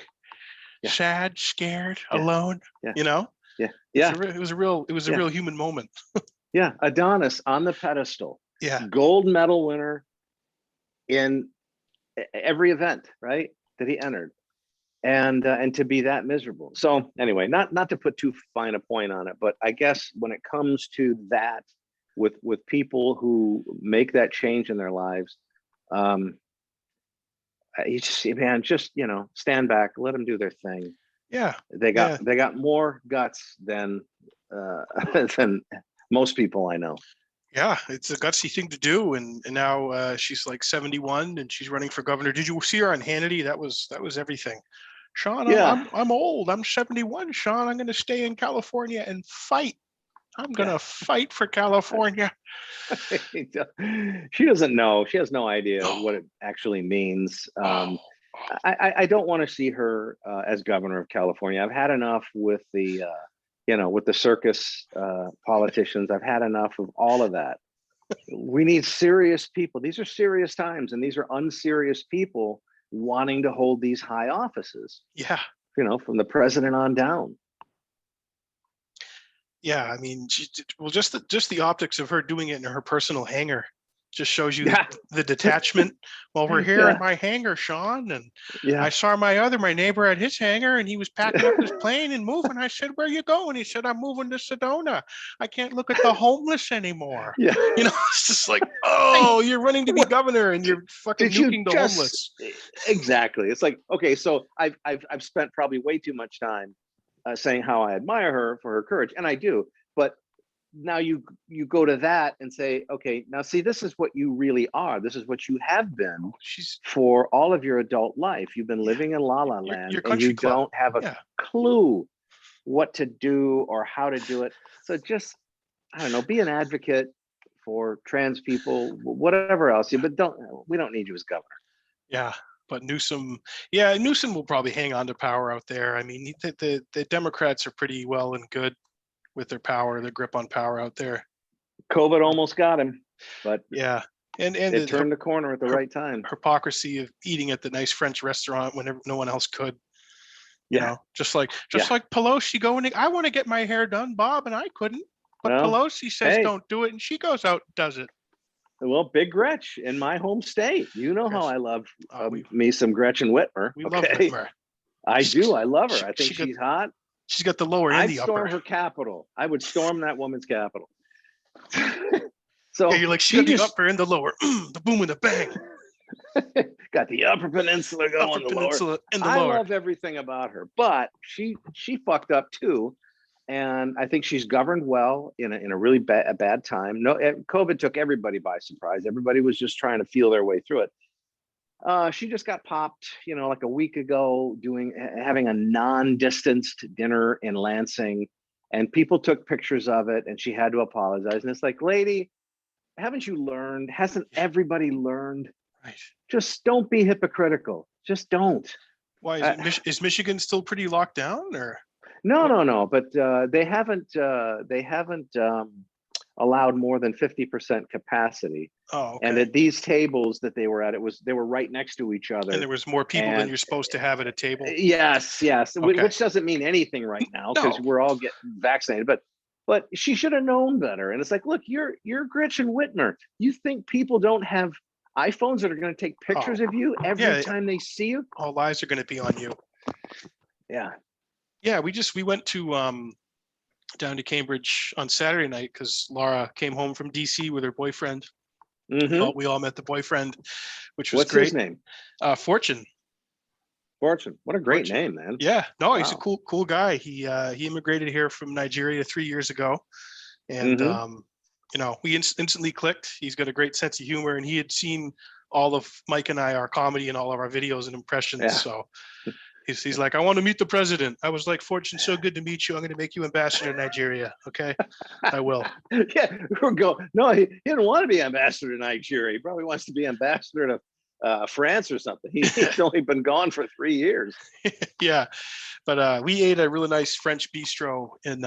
Yeah. sad, scared, Yeah. alone." Yeah. You know? Yeah. Yeah. It was a real human moment. Yeah. Adonis on the pedestal. Yeah. Gold medal winner in every event, right? That he entered. And to be that miserable. So anyway, not to put too fine a point on it, but I guess when it comes to that with people who make that change in their lives, you just, man, just, stand back, let them do their thing. Yeah. They got more guts than than most people I know. Yeah, it's a gutsy thing to do, and now she's like 71 and she's running for governor. Did you see her on Hannity? That was everything. Sean, Yeah. I'm old. I'm 71. Sean, I'm going to stay in California and fight. I'm going to fight for California. She doesn't know. She has no idea what it actually means. I don't want to see her as governor of California. I've had enough with the with the circus politicians. I've had enough of all of that. We need serious people. These are serious times, and these are unserious people wanting to hold these high offices. Yeah. From the president on down. Yeah, I mean, just the optics of her doing it in her personal hangar just shows you the detachment. Well, we're here in my hangar, Sean, and I saw my neighbor at his hangar, and he was packing up his plane and moving. I said, "Where are you going?" He said, "I'm moving to Sedona. I can't look at the homeless anymore." Yeah, it's just like, oh, you're running to be governor and you're fucking nuking the homeless. Exactly. It's like, okay, so I've spent probably way too much time saying how I admire her for her courage, and I do, but now you go to that and say, okay, now see, this is what you really are. This is what you have been for all of your adult life. You've been living in La La Land, and you don't have a clue what to do or how to do it. So just, I don't know, be an advocate for trans people, whatever else. But we don't need you as governor. Yeah. But Newsom will probably hang on to power out there. I mean, the Democrats are pretty well and good with their power, their grip on power out there. COVID almost got him, but yeah, and it turned the corner at the right time. Hypocrisy of eating at the nice French restaurant whenever no one else could. Just like Pelosi going, I want to get my hair done, Bob, and I couldn't. But Pelosi says don't do it, and she goes out and does it. Well, Big Gretch in my home state. You know how I love me some Gretchen Whitmer. We love Whitmer. I do. I love her. I think she's hot. She's got the lower and the upper. I'd storm her capital. I would storm that woman's capital. So you're like, she got the upper and the lower, the boom and the bang. Got the Upper Peninsula going, the lower. I love everything about her, but she fucked up too, and I think she's governed well in a really bad time. COVID took everybody by surprise. Everybody was just trying to feel their way through it. She just got popped, like a week ago, having a non-distanced dinner in Lansing, and people took pictures of it, and she had to apologize. And it's like, lady, haven't you learned? Hasn't everybody learned? Right. Just don't be hypocritical. Just don't. Why is Michigan still pretty locked down, or? No. But they haven't allowed more than 50% capacity. Oh, okay. And at these tables that they were at, they were right next to each other. And there was more people than you're supposed to have at a table. Yes. Okay. Which doesn't mean anything right now because we're all getting vaccinated. But she should have known better. And it's like, look, you're Gretchen Whitmer. You think people don't have iPhones that are going to take pictures of you every time they see you? All eyes are going to be on you. Yeah. Yeah. We went to down to Cambridge on Saturday night because Laura came home from DC with her boyfriend. Mm-hmm. We all met the boyfriend, which was What's great. His name? Fortune. Fortune. What a great name, man. Yeah. No, he's a cool guy. He immigrated here from Nigeria 3 years ago. And we instantly clicked. He's got a great sense of humor, and he had seen all of Mike and I, our comedy and all of our videos and impressions. Yeah. So he's like, I want to meet the president. I was like, Fortune, so good to meet you. I'm going to make you ambassador to Nigeria. Okay, I will. Yeah, we're going. No, he didn't want to be ambassador to Nigeria. He probably wants to be ambassador to France or something. He's only been gone for 3 years. Yeah, but we ate a really nice French bistro in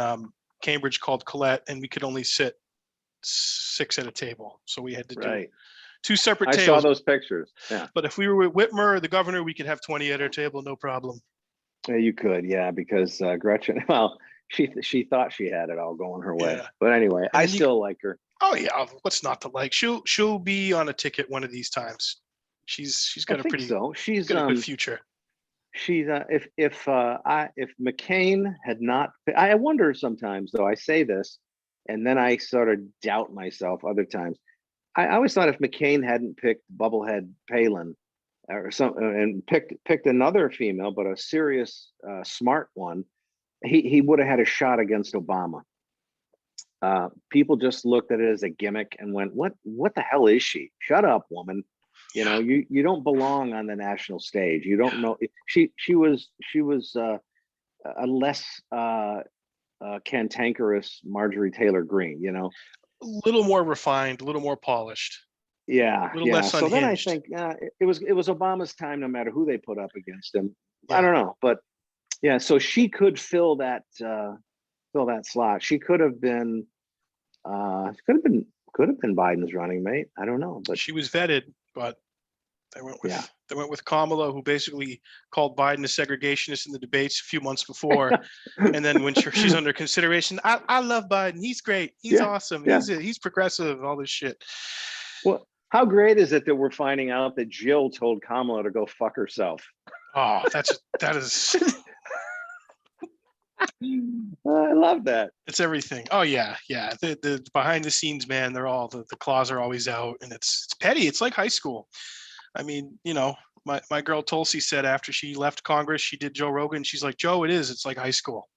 Cambridge called Colette, and we could only sit 6 at a table, so we had to do 2 separate I tables. saw those pictures. Yeah, But if we were with Whitmer or the governor, we could have 20 at our table, no problem. yeah, you could. Yeah, because Gretchen. Well, she thought she had it all going her way. Yeah. But anyway, I still like her. Oh yeah, what's not to like? She'll be on a ticket one of these times. She's got I think so. She's got a good future. She's if McCain had not, I wonder sometimes though. I say this, and then I sort of doubt myself other times. I always thought if McCain hadn't picked Bubblehead Palin or something and picked another female, but a serious, smart one, he would have had a shot against Obama. People just looked at it as a gimmick and went, "What the hell is she? Shut up, woman! You know, you don't belong on the national stage. You don't know." She was a less cantankerous Marjorie Taylor Greene. You know, a little more refined, a little more polished. Yeah, a little less so then I unhinged. think it was Obama's time, no matter who they put up against him. I don't know, but yeah, so she could fill that slot. She could have been Biden's running mate. I don't know, but she was vetted, but they went with Kamala, who basically called Biden a segregationist in the debates a few months before. And then when she's under consideration, I love Biden. He's great. He's awesome. Yeah. He's progressive, all this shit. Well, how great is it that we're finding out that Jill told Kamala to go fuck herself? Oh, that is I love that. It's everything. Oh yeah. The behind the scenes, man, they're all the claws are always out, and it's petty. It's like high school. I mean, my girl Tulsi said after she left Congress, she did Joe Rogan. She's like, Joe, it's like high school.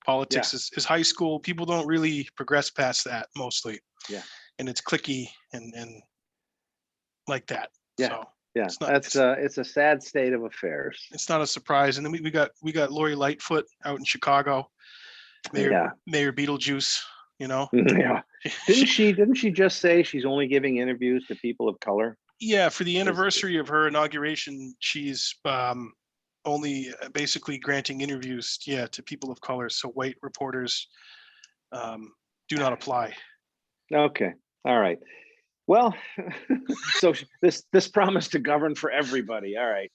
Politics is high school. People don't really progress past that mostly. Yeah. And it's cliquey and like that. Yeah. So yeah. It's a sad state of affairs. It's not a surprise. And then we got Lori Lightfoot out in Chicago. Mayor Beetlejuice, Yeah. Didn't she just say she's only giving interviews to people of color? Yeah, for the anniversary of her inauguration, she's only basically granting interviews, to people of color. So white reporters do not apply. Okay, all right. Well, so this promise to govern for everybody. All right.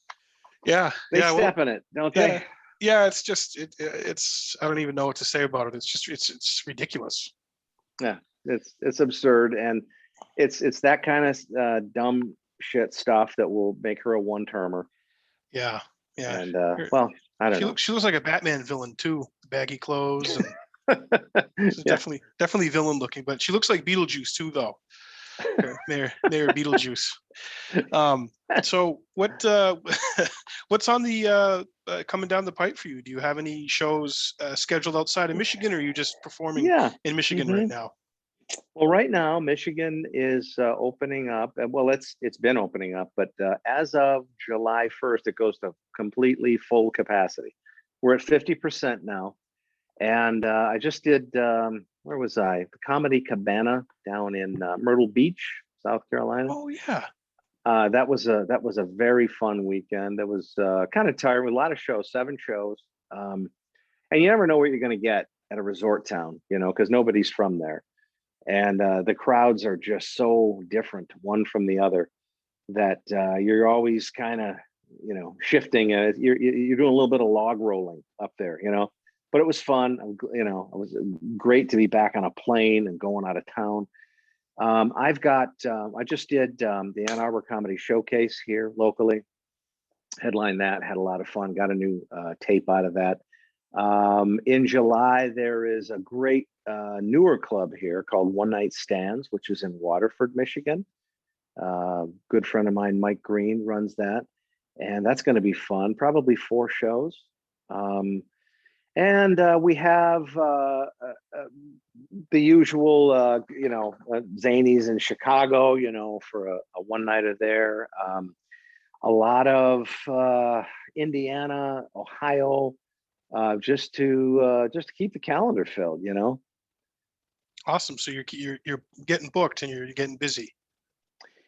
Yeah, they step in it, don't they? Yeah, it's just it's I don't even know what to say about it. It's just it's ridiculous. Yeah, it's absurd, and it's that kind of dumb shit stuff that will make her a one-termer. Yeah. And well, I don't know. She looks like a Batman villain too. Baggy clothes and she's definitely villain looking, but she looks like Beetlejuice too, though. Mayor Beetlejuice. So what's on the coming down the pipe for you? Do you have any shows scheduled outside of Michigan, or are you just performing in Michigan right now? Well, right now Michigan is opening up. Well, it's been opening up, but as of July 1st, it goes to completely full capacity. We're at 50% now, and I just did. Where was I? The Comedy Cabana down in Myrtle Beach, South Carolina. Oh yeah. That was a very fun weekend. That was kind of tiring with a lot of shows, 7 shows, and you never know what you're going to get at a resort town, because nobody's from there. And the crowds are just so different one from the other that you're always kind of, shifting. You're doing a little bit of log rolling up there, but it was fun. It was great to be back on a plane and going out of town. I just did the Ann Arbor Comedy Showcase here locally. Headlined that, had a lot of fun, got a new tape out of that. In July, there is a great newer club here called One Night Stands, which is in Waterford, Michigan. Good friend of mine, Mike Green, runs that. And that's going to be fun, probably 4 shows. And we have the usual, Zanies in Chicago, for a one-nighter there. A lot of Indiana, Ohio, just to keep the calendar filled. Awesome. So you're getting booked and you're getting busy.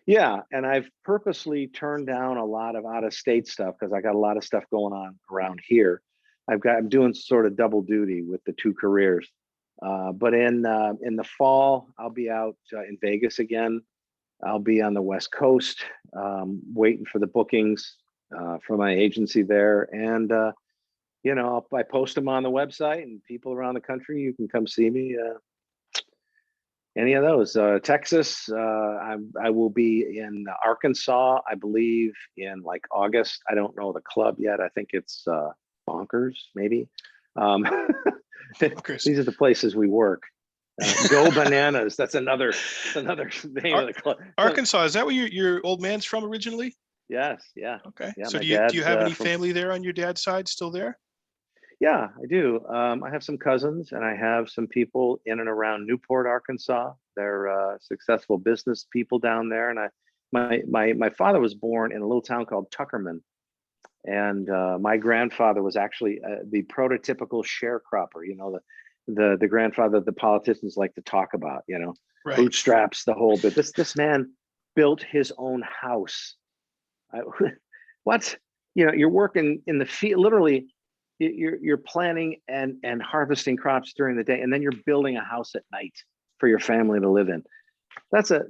Yeah, and I've purposely turned down a lot of out-of-state stuff because I got a lot of stuff going on around here. I'm doing sort of double duty with the two careers. But in the fall, I'll be out in Vegas again. I'll be on the West Coast, waiting for the bookings for my agency there, and I post them on the website, and people around the country, you can come see me. Any of those. Texas, I will be in Arkansas, I believe, in like August. I don't know the club yet. I think it's Bonkers, maybe. These are the places we work. Go Bananas. That's another name of the club. Arkansas, is that where your old man's from originally? Yes. Yeah. Okay. Yeah, So do you have any family there on your dad's side still there? Yeah, I do. I have some cousins, and I have some people in and around Newport, Arkansas. They're successful business people down there. And my father was born in a little town called Tuckerman, and my grandfather was actually the prototypical sharecropper. The grandfather the politicians like to talk about. Right. Bootstraps, the whole bit. This man built his own house. What? You're working in the field, literally. You're planting and harvesting crops during the day, and then you're building a house at night for your family to live in. That's a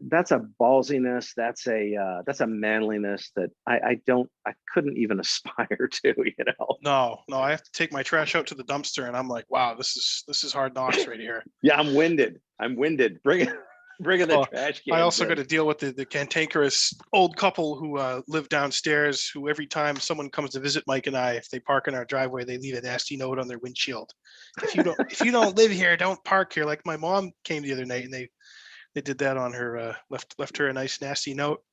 ballsiness. That's a manliness that I couldn't even aspire to. No, I have to take my trash out to the dumpster, and I'm like, wow, this is hard knocks right here. Yeah, I'm winded. Bringing the trash can. I also got to deal with the cantankerous old couple who live downstairs, who every time someone comes to visit Mike and I, if they park in our driveway, they leave a nasty note on their windshield. If you don't live here, don't park here. Like my mom came the other night, and they did that on her, left her a nice nasty note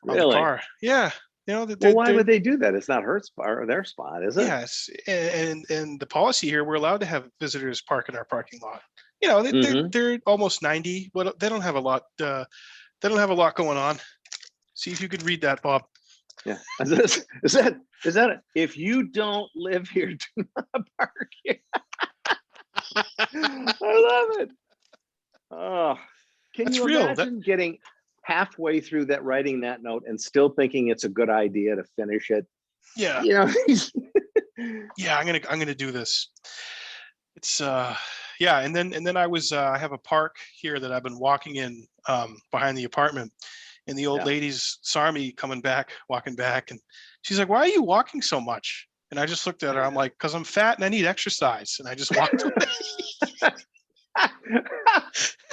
on the car. Yeah. Well, why would they do that? It's not her spot or their spot, is it? Yes. And the policy here, we're allowed to have visitors park in our parking lot. They're almost 90, but they don't have a lot. They don't have a lot going on. See if you could read that, Bob. Yeah. Is that if you don't live here, do not park here. I love it. Oh, can you imagine getting halfway through writing that note and still thinking it's a good idea to finish it? Yeah. Yeah, I'm gonna do this. It's yeah, and then I was I have a park here that I've been walking in behind the apartment, and the old ladies saw me walking back, and she's like, "Why are you walking so much?" And I just looked at her. I'm like, "Because I'm fat and I need exercise." And I just walked away.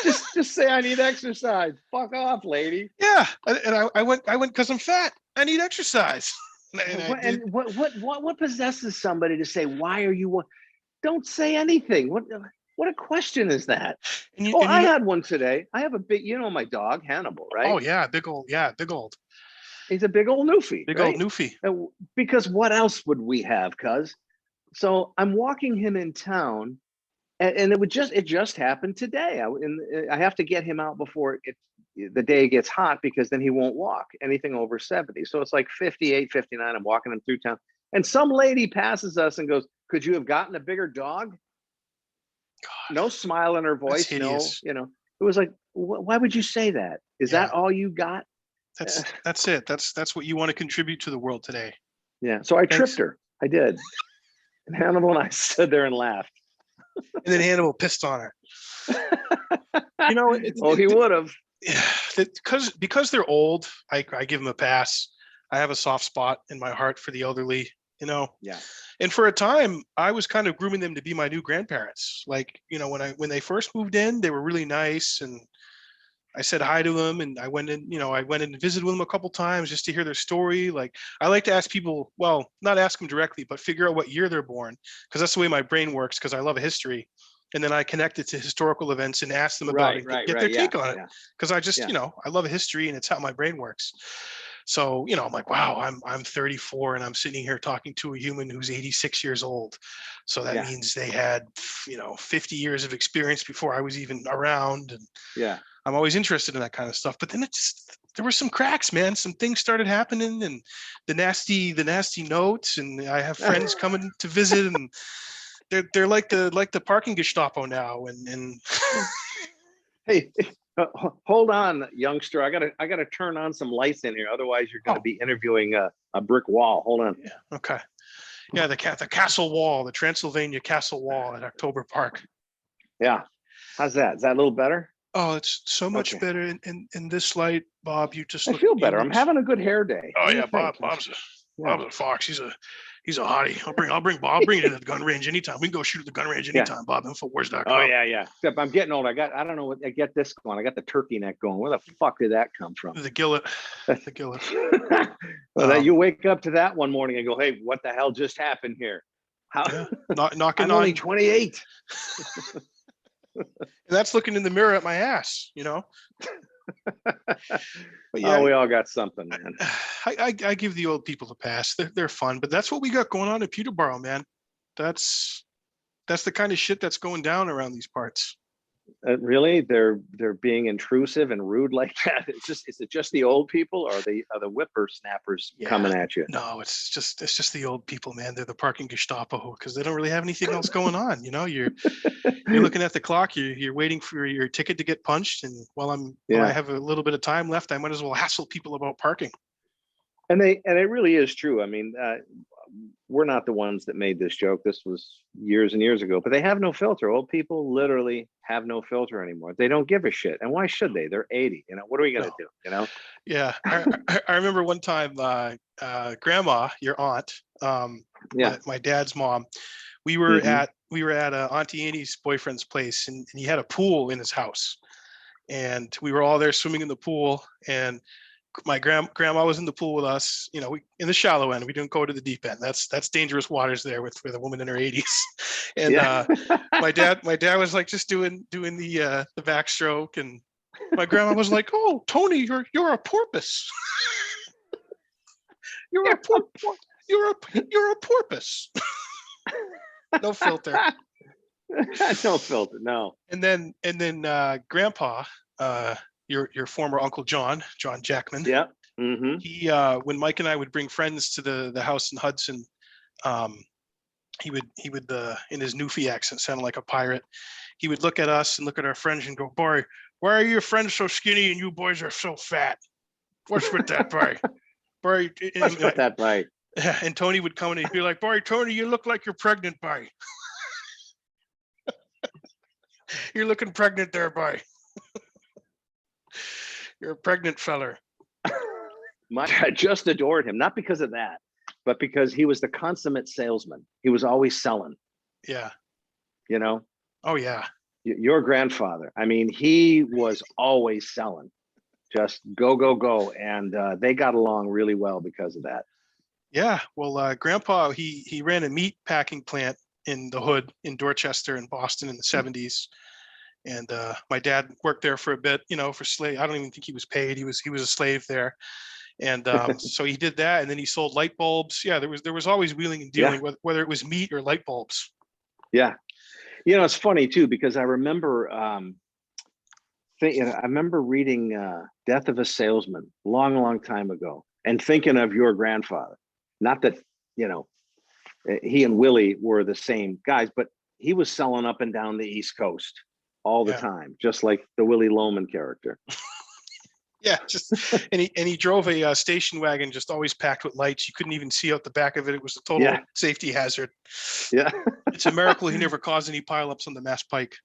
just say I need exercise. Fuck off, lady. Yeah, and I went because I'm fat. I need exercise. And what possesses somebody to say, "Why are you?" Don't say anything. What a question is that? I had one today. I have a big, my dog Hannibal, right? Oh yeah, big old. He's a big old Newfie. Old Newfie. Because what else would we have? Cuz so I'm walking him in town, and it just happened today. I have to get him out before the day gets hot, because then he won't walk anything over 70. So it's like 58, 59. I'm walking him through town, and some lady passes us and goes, "Could you have gotten a bigger dog?" God, no smile in her voice. No, it was like, why would you say that? Is that all you got? That's it. That's what you want to contribute to the world today. Yeah. So I tripped her. I did. And Hannibal and I stood there and laughed. And then Hannibal pissed on her. He would have. Yeah, because they're old, I give them a pass. I have a soft spot in my heart for the elderly. Yeah. And for a time, I was kind of grooming them to be my new grandparents. Like, when they first moved in, they were really nice, and I said hi to them, and I went in and visited with them a couple times just to hear their story. Like, I like to ask people, well, not ask them directly, but figure out what year they're born, because that's the way my brain works, because I love history. and then I connect it to historical events and ask them about it, and get their Yeah, take on it. yeah, Because I just, yeah, I love history and it's how my brain works. So, I'm like, wow, I'm 34 and I'm sitting here talking to a human who's 86 years old. So that yeah, means they had, 50 years of experience before I was even around. And yeah. I'm always interested in that kind of stuff. But then there were some cracks, man. Some things started happening, and the nasty notes. And I have friends coming to visit, and they're like the parking Gestapo now. And Hey, hold on, youngster. I gotta turn on some lights in here. Otherwise, you're gonna oh, be interviewing a brick wall. Hold on. yeah, okay, yeah, the castle wall, the Transylvania castle wall at October Park. Yeah. How's that? Is that a little better? Oh, it's so much Okay. better in this light, Bob. You just I look. feel You better. look. I'm having a good hair day. Oh What do you yeah, think? Bob's Yeah. a fox. He's a hottie. I'll bring it to the gun range anytime. We can go shoot at the gun range Yeah. anytime. Bob, Infowars.com. Oh yeah, yeah. Except I'm getting old. I don't know what I get this going. I got the turkey neck going. Where the fuck did that come from? The Gillet. The Gillet. Well, that you wake up to that one morning and go, "Hey, what the hell just happened here?" How? Yeah. Knocking I'm on. only 28. And that's looking in the mirror at my ass, But yeah, Oh, we all got something, man. I give the old people a pass. They're fun, but that's what we got going on in Peterborough, man. That's the kind of shit that's going down around these parts. Really, they're being intrusive and rude like that. Is it just the old people, or are the whippersnappers coming at you? No, it's just the old people, man. They're the parking Gestapo because they don't really have anything else going on. You're looking at the clock. You're waiting for your ticket to get punched, and while I have a little bit of time left, I might as well hassle people about parking. And it really is true. I mean, we're not the ones that made this joke. This was years and years ago, but they have no filter. Old people literally have no filter anymore. They don't give a shit. And why should they? They're 80. What are we going to do? Yeah. I remember one time, Grandma, your aunt, my dad's mom, we were at Auntie Annie's boyfriend's place, and he had a pool in his house, and we were all there swimming in the pool, and my grandma was in the pool with us. We in the shallow end. We didn't go to the deep end. That's dangerous waters there with a woman in her 80s. And my dad was like just doing the backstroke, and my grandma was like, "Oh, Tony, you're a porpoise. You're a porpoise." No filter. No filter. No. And then Grandpa, your former Uncle John Jackman. Yeah. Mm-hmm. He when Mike and I would bring friends to the house in Hudson, he would in his Newfie accent, sounding like a pirate, he would look at us and look at our friends and go, "Boy, why are your friends so skinny and you boys are so fat? What's with that, boy? Boy." What's with that, boy? And Tony would come in and he'd be like, "Boy, Tony, you look like you're pregnant, boy. You're looking pregnant there, boy. You're a pregnant feller." I just adored him, not because of that, but because he was the consummate salesman. He was always selling. Yeah. Oh yeah. Your grandfather. I mean, he was always selling. Just go. And they got along really well because of that. Yeah. Well, Grandpa, he ran a meat packing plant in the hood in Dorchester and Boston in the 70s. And my dad worked there for a bit, for slave. I don't even think he was paid. He was a slave there. And so he did that, and then he sold light bulbs. Yeah, there was always wheeling and dealing, whether it was meat or light bulbs. Yeah, it's funny too, because I remember I remember reading Death of a Salesman long time ago, and thinking of your grandfather. Not that he and Willie were the same guys, but he was selling up and down the East Coast all the time, just like the Willie Loman character. Yeah, and he drove a station wagon, just always packed with lights. You couldn't even see out the back of it. It was a total safety hazard. Yeah, it's a miracle he never caused any pileups on the Mass Pike.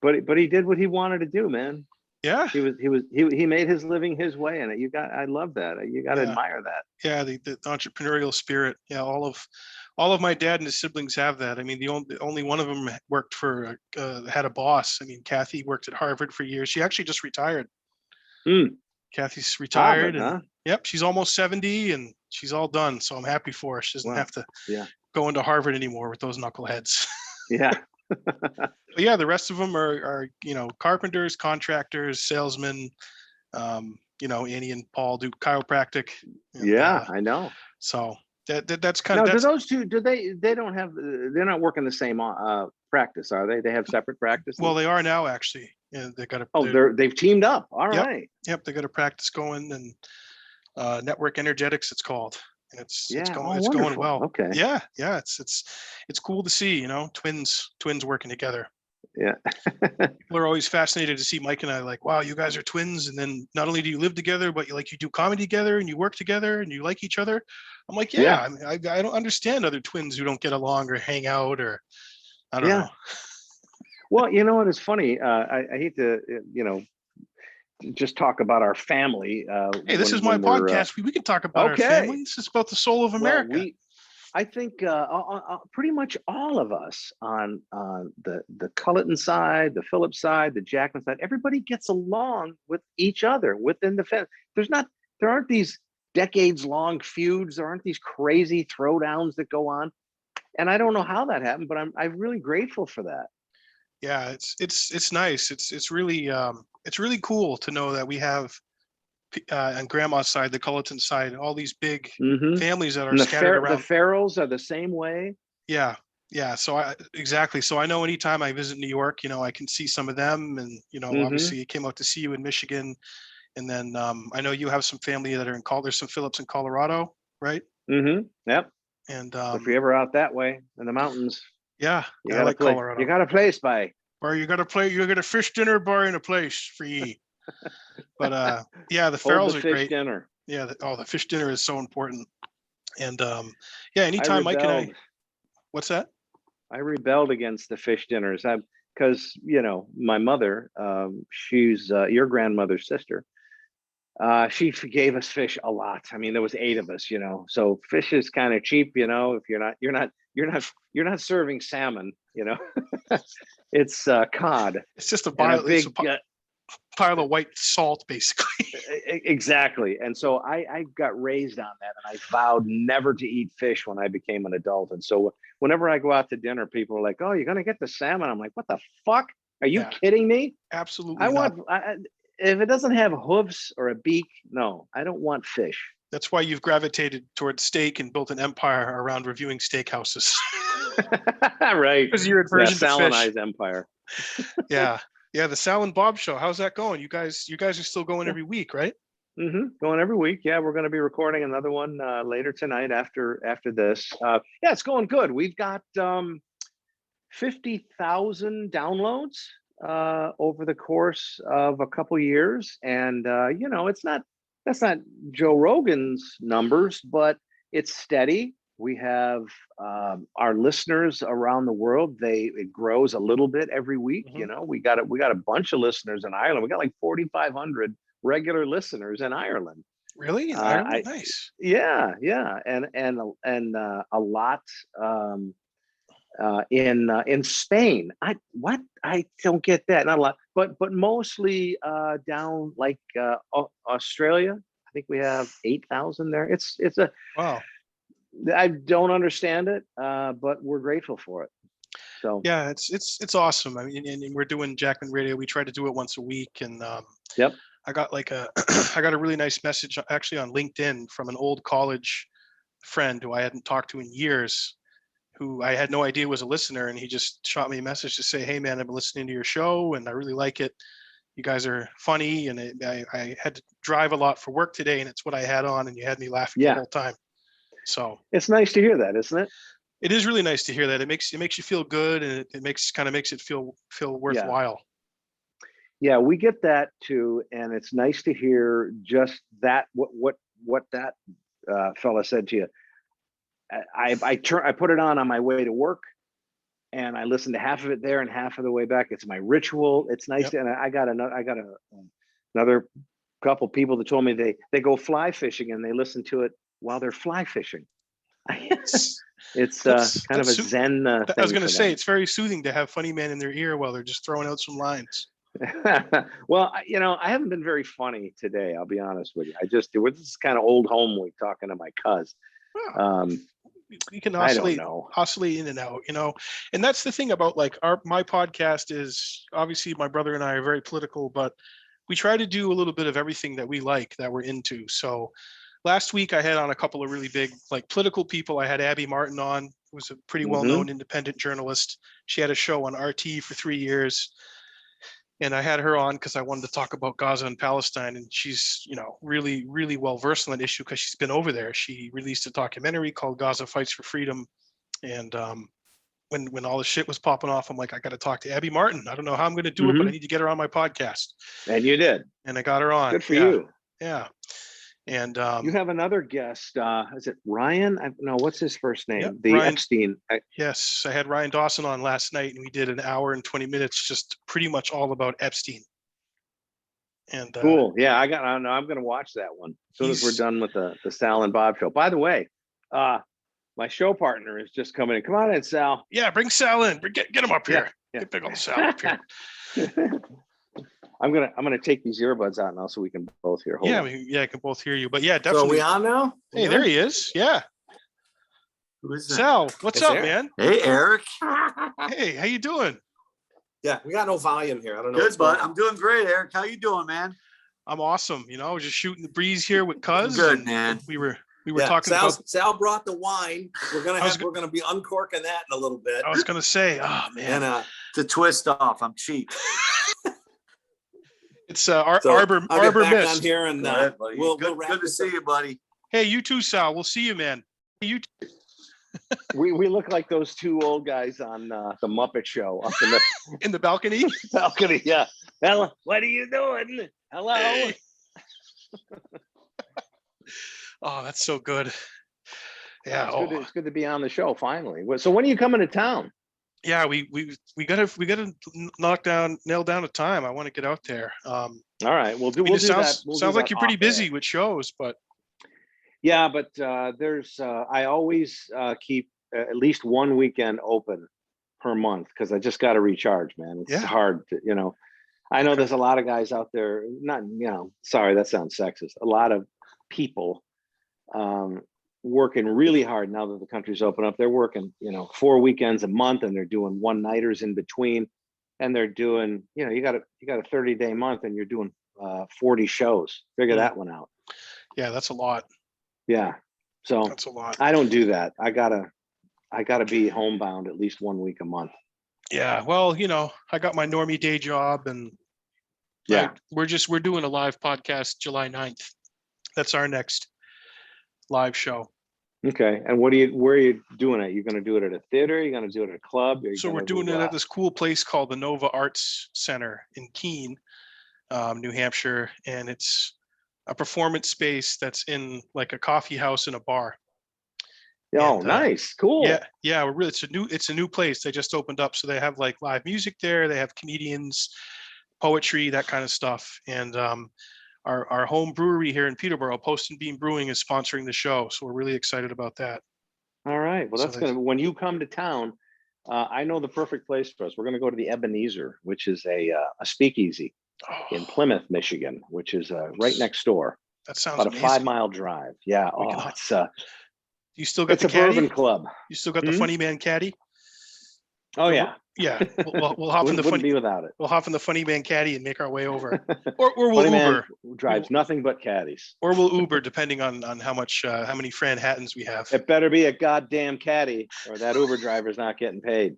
But he did what he wanted to do, man. Yeah, he made his living his way, and I love that. You got to admire that. Yeah, the entrepreneurial spirit. Yeah, all of my dad and his siblings have that. I mean, the only one of them worked for had a boss. I mean, Kathy worked at Harvard for years. She actually just retired. Kathy's retired. Harvard, Yep, she's almost 70 and she's all done. So I'm happy for her. She doesn't have to go into Harvard anymore with those knuckleheads. Yeah. But yeah, the rest of them are carpenters, contractors, salesmen. Annie and Paul do chiropractic, and Yeah, I know. so that's kind of Now, do that's those two, they don't have, they're not working the same practice, are they? They have separate well, practices? they are now actually, and Oh, they've teamed up. All yep, right. yep, they got a practice going, and Network Energetics it's called, and Yeah. Oh, it's going wonderful. well. Okay. Yeah, it's cool to see, twins working together. Yeah. People are always fascinated to see Mike and I, like, wow, you guys are twins, and then not only do you live together, but you do comedy together and you work together and you like each other. I'm like, yeah, Yeah. I mean, I don't understand other twins who don't get along or hang out, or I don't Yeah. know. Well, you know what is funny? I hate to, just talk about our family. Hey, this is my When we're podcast. We can talk about our family. okay. This is about the soul of Well, America. I think pretty much all of us on the Culleton side, the Phillips side, the Jackman side, everybody gets along with each other within the family. There aren't these decades long feuds. There aren't these crazy throwdowns that go on. And I don't know how that happened, but I'm really grateful for that. Yeah, it's nice. It's really cool to know that we have on Grandma's side, the Culleton side, all these big Hmm. families that are And scattered the around. Farrells are the same way. Yeah, yeah. Exactly. So I know anytime I visit New York, I can see some of them, and Hmm. obviously, I came out to see you in Michigan, and then I know you have some family that are in There's some Phillips in Colorado, right? Hmm. Yep. And If you're ever out that way in the mountains, yeah, you I got a like place. You Colorado. got a place by. Or you got a fish dinner bar in a place for ye. But yeah, the Hold the Farrells are fish great. dinner. Yeah, the fish dinner is so important. And yeah, I anytime Mike and rebelled. I, what's that? I rebelled against the fish dinners. Because my mother, she's your grandmother's sister. She gave us fish a lot. I mean, there was 8 of us, so fish is kind of cheap, if you're not serving salmon, it's cod It's just a and a pile. It's a big pile of white salt, basically. exactly. And so I got raised on that, and I vowed never to eat fish when I became an adult. And so whenever I go out to dinner, people are like, "Oh, you're gonna get the salmon?" I'm like, "What the fuck? Are you Yeah, kidding me? I absolutely not. want if it doesn't have hooves or a beak, no, I don't want fish." That's why you've gravitated towards steak and built an empire around reviewing steakhouses. Right. Because your Yeah, aversion to fish. Salonized empire. Yeah, yeah. The Sal and Bob show. How's that going? You guys are still going Yeah. every week, right? Going every week. Yeah, we're going to be recording another one later tonight after this. Yeah, it's going good. We've got 50,000 downloads over the course of a couple years, and that's not Joe Rogan's numbers, but it's steady. We have our listeners around the world. It grows a little bit every week. Mm-hmm. We got a bunch of listeners in Ireland. We got like 4,500 regular listeners in Ireland. Really? In Ireland? Nice. Yeah, and a lot in Spain. I don't get that. Not a lot, but mostly down like Australia. I think we have 8,000 there. It's a Wow. I don't understand it, but we're grateful for it. So yeah, it's awesome. I mean, and we're doing Jackman Radio. We try to do it once a week, and yep. I got I got a really nice message actually on LinkedIn from an old college friend who I hadn't talked to in years, who I had no idea was a listener, and he just shot me a message to say, "Hey man, I've been listening to your show and I really like it. You guys are funny, and I had to drive a lot for work today, and it's what I had on, and you had me laughing the whole time." So it's nice to hear that, isn't it? It is really nice to hear that. It makes you feel good, and it makes it feel worthwhile. Yeah, we get that too, and it's nice to hear just that what that fella said to you. I put it on my way to work, and I listened to half of it there and half of the way back. It's my ritual. It's nice, and I got another couple people that told me they go fly fishing and they listen to it while they're fly fishing. It's kind of a zen thing. I was going to say, it's very soothing to have Funny Man in their ear while they're just throwing out some lines. Well, I haven't been very funny today. I'll be honest with you. This is kind of old home week talking to my cuz. we can I don't oscillate know. in and out, and that's the thing about like my podcast is obviously my brother and I are very political, but we try to do a little bit of everything that we like, that we're into. So last week I had on a couple of really big like political people. I had Abby Martin on, who was a pretty well-known independent journalist. She had a show on RT for 3 years. And I had her on because I wanted to talk about Gaza and Palestine. And she's, really, really well versed on that issue because she's been over there. She released a documentary called Gaza Fights for Freedom. And when all the shit was popping off, I'm like, I got to talk to Abby Martin. I don't know how I'm going to do it, but I need to get her on my podcast. And you did. And I got her on. Good for you. Yeah. And you have another guest. Is it Ryan? No, what's his first name? Yep, the Ryan, Epstein. Yes, I had Ryan Dawson on last night, and we did an hour and 20 minutes, just pretty much all about Epstein. And cool. Yeah, I'm going to watch that one as soon as we're done with the Sal and Bob show. By the way, my show partner is just coming in. Come on in, Sal. Yeah, bring Sal in. Get him up here. Yeah. Get big old Sal up here. I'm gonna take these earbuds out now so we can both hear. Hold on. I can both hear you. But yeah, definitely. So are we on now? Hey, there he is. Yeah. Who is that? Sal, what's up, man? Hey, Eric. Hey, how you doing? Yeah, we got no volume here. I don't know. Good, bud. I'm doing great, Eric. How you doing, man? I'm awesome. Just shooting the breeze here with Cuz. Good, man. We were talking about. Sal brought the wine. We're gonna be uncorking that in a little bit. I was gonna say, oh man, and, to twist off. I'm cheap. It's Arbor Mist. On here and ahead, we'll good to see you, buddy. Hey, you too, Sal. We'll see you, man. We look like those two old guys on the Muppet Show up in the balcony. Balcony, yeah. Hello, what are you doing? Hello. Hey. Oh, that's so good. Yeah, it's good to be on the show finally. So when are you coming to town? Yeah, we gotta nail down a time. I want to get out there. All right, we'll do that. Sounds like you're pretty busy with shows, but yeah, but there's I always keep at least one weekend open per month because I just got to recharge, man. It's hard to, I know there's a lot of guys out there. Not, sorry, that sounds sexist. A lot of people working really hard now that the country's open up. They're working, 4 weekends a month, and they're doing one-nighters in between, and they're doing, you got a 30-day month, and you're doing 40 shows. Figure that one out. Yeah, that's a lot. Yeah, so that's a lot. I don't do that. I gotta be homebound at least 1 week a month. Yeah, well, I got my normie day job, and we're doing a live podcast July 9th. That's our next live show. Okay. And where are you doing it? You're going to do it at a theater? You're going to do it at a club? So we're doing it at this cool place called the Nova Arts Center in Keene, New Hampshire. And it's a performance space that's in like a coffee house and a bar. Oh, nice. Cool. Yeah. It's a new place. They just opened up. So they have like live music there. They have comedians, poetry, that kind of stuff. And, our home brewery here in Peterborough, Post and Beam Brewing, is sponsoring the show, so we're really excited about that. All right, well, that's gonna. When you come to town, I know the perfect place for us. We're gonna go to the Ebenezer, which is a speakeasy in Plymouth, Michigan, which is right next door. That sounds about amazing. a 5-mile drive. Yeah. It's you still got it's the a caddy? bourbon club. You still got the funny man caddy? Oh yeah. Yeah, we'll hop in the funny. Be without it. We'll hop in the funny man caddy and make our way over, or we'll funny Uber. Man drives nothing but caddies. Or we'll Uber, depending on how many Franhattons we have. It better be a goddamn caddy, or that Uber driver's not getting paid.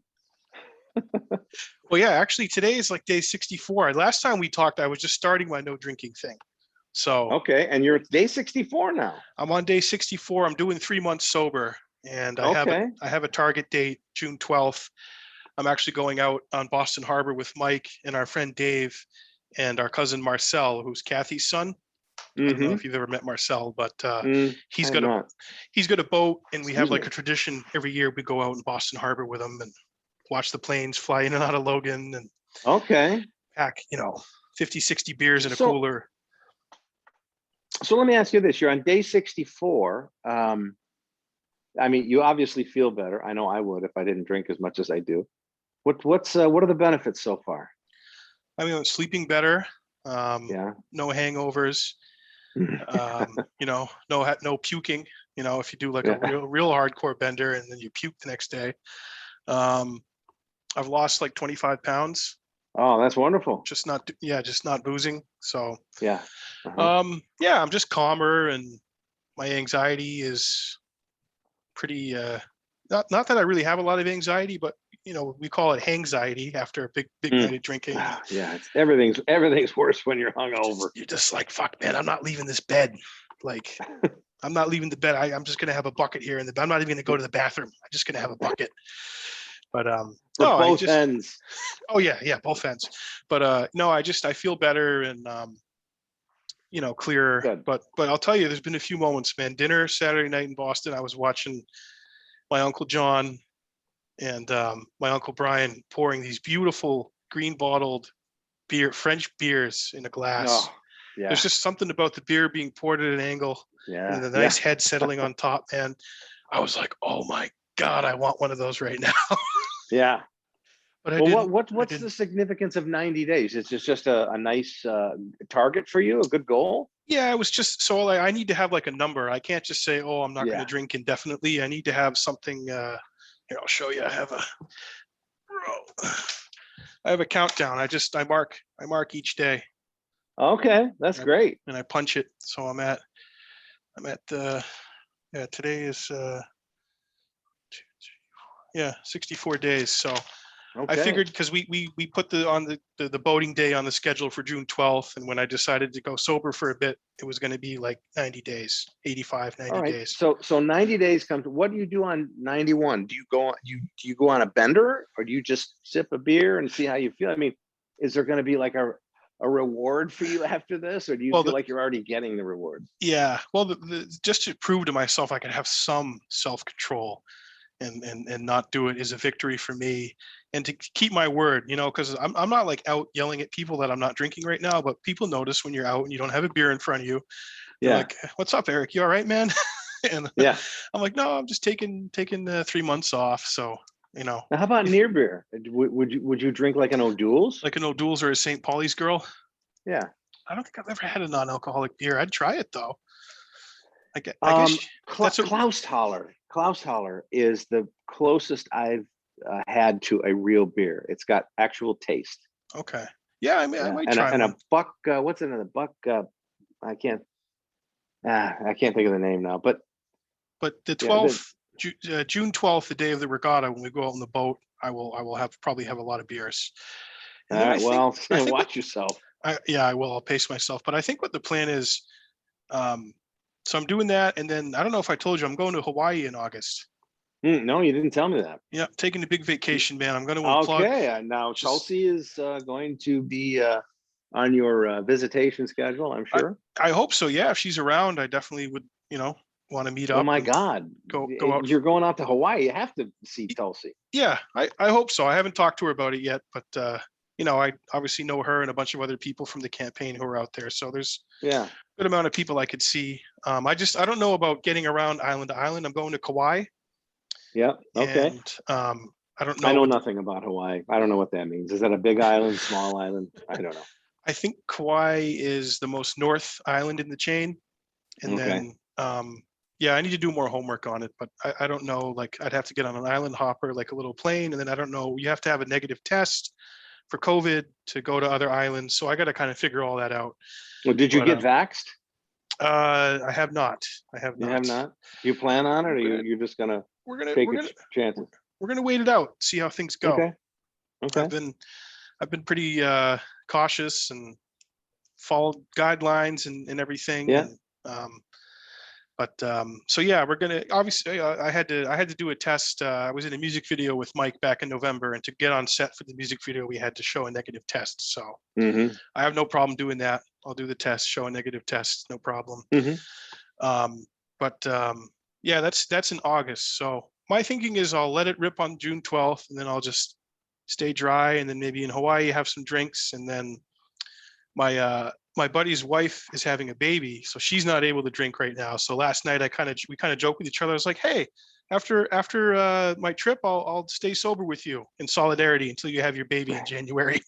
Well, yeah, actually, today is like day 64. Last time we talked, I was just starting my no drinking thing. So okay, and you're day 64 now. I'm on day 64. I'm doing 3 months sober, and I have a target date, June 12th. I'm actually going out on Boston Harbor with Mike and our friend Dave and our cousin Marcel, who's Kathy's son. I don't know if you've ever met Marcel, but he's got a boat, and we have like a tradition every year. We go out in Boston Harbor with him and watch the planes fly in and out of Logan, and pack 50, 60 beers in a cooler. So let me ask you this: you're on day 64. I mean, you obviously feel better. I know I would if I didn't drink as much as I do. What are the benefits so far? I mean, I'm sleeping better. No hangovers. You know, no puking, you know, if you do like a Yeah. real hardcore bender and then you puke the next day. I've lost like 25 pounds, Oh, that's wonderful. just not boozing. So, Yeah. Uh-huh. yeah, I'm just calmer, and my anxiety is pretty, not that I really have a lot of anxiety, but you know, we call it hangxiety after a big Mm. night of drinking. And Yeah, everything's worse when you're hungover. you're just like, fuck, man, I'm not leaving this bed. Like, I'm not leaving the bed. I'm just gonna have a bucket here, and I'm not even gonna go to the bathroom. I'm just gonna have a bucket. But For no, both ends. oh yeah, both ends. But no, I feel better, and you know, clearer. Good. But I'll tell you, there's been a few moments, man. Dinner Saturday night in Boston, I was watching my Uncle John and my Uncle Brian pouring these beautiful green bottled French beers in a glass. Oh, yeah. There's just something about the beer being poured at an angle Yeah. and the nice head settling on top, man. I was like, oh my God, I want one of those right now. Yeah. But I Well, didn't. what's the significance of 90 days? It's just a nice target for you, a good goal? Yeah, it was just so I need to have like a number. I can't just say, oh, I'm not going Yeah. to drink indefinitely. I need to have something. Here, I'll show you. I have a countdown. I mark each day Okay, that's Yeah. great. and I punch it. So I'm at yeah, today is 64 days. So Okay. I figured because we put the boating day on the schedule for June 12th, and when I decided to go sober for a bit, it was going to be like 90 days, 85, 90 All right. days. So 90 days comes. What do you do on 91? Do you go on a bender, or do you just sip a beer and see how you feel? I mean, is there going to be like a reward for you after this, or do you Well, feel like you're already getting the rewards? Yeah, well, just to prove to myself I could have some self-control and not do it is a victory for me. And to keep my word, you know, because I'm not like out yelling at people that I'm not drinking right now, but people notice when you're out and you don't have a beer in front of you. They're Yeah. like, "What's up, Eric? You all right, man?" And Yeah. I'm like, "No, I'm just taking 3 months off." So, you know, Now, how about near beer? Would you drink like an O'Doul's? like an O'Doul's or a St. Pauli's Girl. Yeah. I don't think I've ever had a non-alcoholic beer. I'd try it though. I guess that's a Klaus is the closest I've had to a real beer. It's got actual taste. okay. Yeah, I mean, I Yeah. might And try a one. buck. What's another buck? I can't. I can't think of the name now. But But the yeah, 12th, June 12th, the day of the regatta, when we go out on the boat, I will probably have a lot of beers. And all then right. Well, I think watch yourself. yeah, I will. I'll pace myself. But I think what the plan is, um, so I'm doing that, and then I don't know if I told you I'm going to Hawaii in August. No, you didn't tell me that. Yeah, taking a big vacation, man. I'm going to unplug. Okay. Now Just- Chelsea is going to be on your visitation schedule, I'm sure. I hope so. Yeah, if she's around, I definitely would, you know, want to meet up. Oh my and God. Go out. You're going out to Hawaii. You have to see Tulsi. Yeah, I hope so. I haven't talked to her about it yet, but you know, I obviously know her and a bunch of other people from the campaign who are out there. So there's Yeah. a good amount of people I could see. I don't know about getting around island to island. I'm going to Kauai. Yeah. Okay. And I don't know. I know nothing about Hawaii. I don't know what that means. Is that a big island, small island? I don't know. I think Kauai is the most north island in the chain. And Okay. then yeah, I need to do more homework on it, but I don't know. Like I'd have to get on an island hopper, like a little plane, and then I don't know. You have to have a negative test for COVID to go to other islands. So I got to kind of figure all that out. Well, did you But, get vaxxed? I have not. I have You not. have not? Do you plan on it, or you're just gonna We're gonna take we're your gonna chances? we're gonna wait it out, see how things go. Okay. Okay. I've been pretty cautious and followed guidelines and everything. Yeah. So yeah, we're gonna obviously. I had to do a test. I was in a music video with Mike back in November, and to get on set for the music video, we had to show a negative test. So Mm-hmm. I have no problem doing that. I'll do the test, show a negative test, no problem. Mm-hmm. Yeah, that's in August. So my thinking is I'll let it rip on June 12th, and then I'll just stay dry, and then maybe in Hawaii have some drinks, and then my buddy's wife is having a baby, so she's not able to drink right now. So last night we kind of joked with each other. I was like, hey, after my trip, I'll stay sober with you in solidarity until you have your baby in January.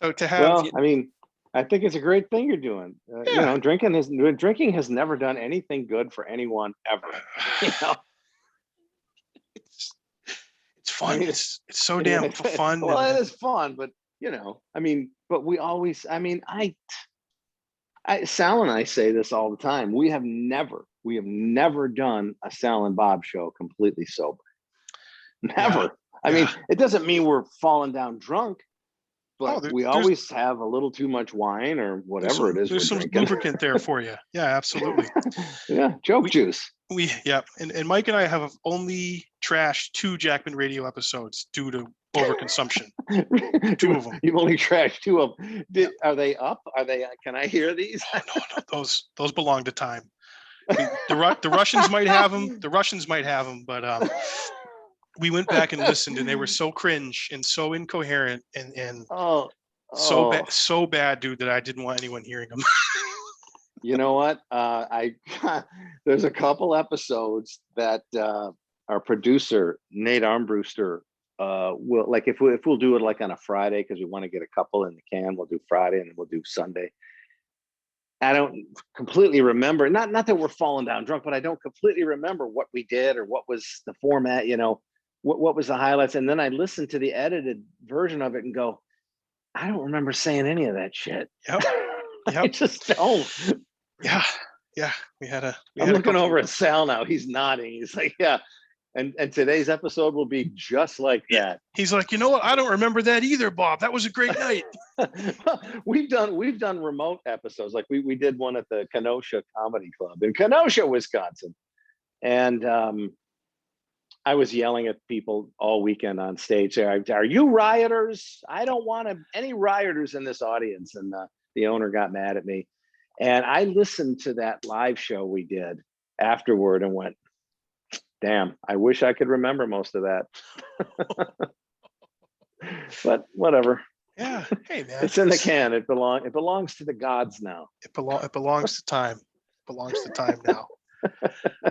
So to have Well, I mean, I think it's a great thing you're doing. You Yeah. know, drinking has never done anything good for anyone ever. You know, It's it's fun. mean, It's so damn fun. well, And it is fun, but you know, I mean, but we always, I mean, Sal and I say this all the time. We have never done a Sal and Bob show completely sober. Never. I mean, yeah. it doesn't mean we're falling down drunk, Oh, but we there's always have a little too much wine or whatever it is we're there's some drinking. lubricant there for you. Yeah, absolutely. Yeah, joke We- juice. Yeah, and Mike and I have only trashed 2 Jackman Radio episodes due to overconsumption. 2 of them. You've only trashed 2 of them. Are they up? Are they? Can I hear these? Oh no, those belong to time. The Russians might have them. The Russians might have them, but we went back and listened, and they were so cringe and so incoherent and Oh, so bad, dude, that I didn't want anyone hearing them. you know what? There's a couple episodes that our producer Nate Armbruster will, like, if we'll do it like on a Friday because we want to get a couple in the can, we'll do Friday and then we'll do Sunday. I don't completely remember, not that we're falling down drunk, but I don't completely remember what we did or what was the format, you know, what was the highlights. And then I listened to the edited version of it and go, I don't remember saying any of that shit. Yep. I Yep. just don't. Yeah. We had I'm looking over at Sal now. He's nodding. He's like, yeah. And today's episode will be just like that. He's like, you know what? I don't remember that either, Bob. That was a great night. We've done remote episodes. Like we did one at the Kenosha Comedy Club in Kenosha, Wisconsin. And I was yelling at people all weekend on stage. Are you rioters? I don't want any rioters in this audience. And the owner got mad at me. And I listened to that live show we did afterward and went, damn, I wish I could remember most of that. But whatever. Yeah. Hey, man. It's in the can. It belongs to the gods now. It belongs to time. Belongs to time now.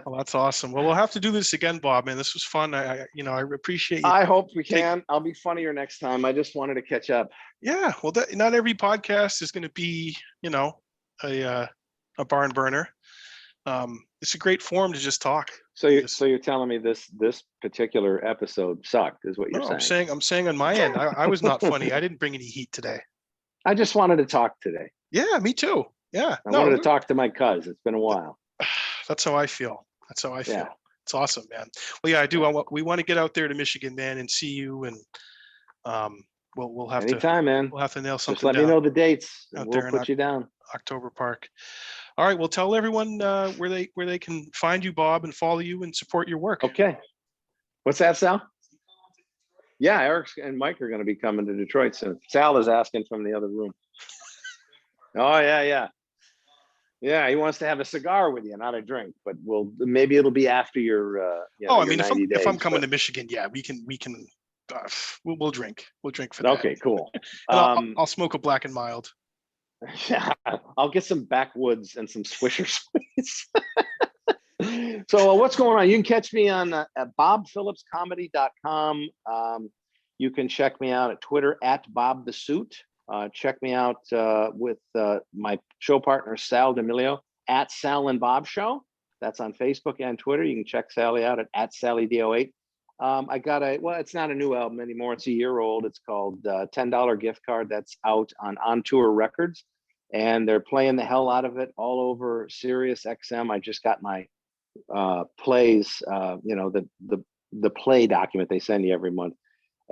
Well, that's awesome. Well, we'll have to do this again, Bob, man. This was fun. I appreciate you. I hope we can. I'll be funnier next time. I just wanted to catch up. Yeah. Well, not every podcast is going to be, a barn burner. It's a great forum to just talk. So you're telling me this particular episode sucked, is what you're saying? I'm saying on my end, I was not funny. I didn't bring any heat today. I just wanted to talk today. Yeah, me too. Yeah. I wanted to talk to my cuz. It's been a while. That's how I feel. Yeah. It's awesome, man. Well, yeah, I do. We want to get out there to Michigan, man, and see you. And we'll have Anytime, man. We'll have to nail something. Just let me know the dates. And out we'll there put you down. October Park. All right. Well, tell everyone where they can find you, Bob, and follow you and support your work. Okay. What's that, Sal? Yeah, Eric and Mike are going to be coming to Detroit soon. Sal is asking from the other room. Oh, yeah. Yeah, he wants to have a cigar with you, not a drink. But maybe it'll be after your. If I'm coming to Michigan, yeah, we can. We'll drink. We'll drink for that. Okay, cool. I'll smoke a black and mild. Yeah, I'll get some backwoods and some Swisher Sweets. So what's going on? You can catch me on at bobphillipscomedy.com. You can check me out at Twitter at Bob the Suit. Check me out with my show partner, Sal D'Amelio, at Sal and Bob Show. That's on Facebook and Twitter. You can check Sally out at SallyDO8. I got it's not a new album anymore. It's a year old. It's called $10 Gift Card. That's out on Tour Records. And they're playing the hell out of it all over Sirius XM. I just got my plays, the play document they send you every month.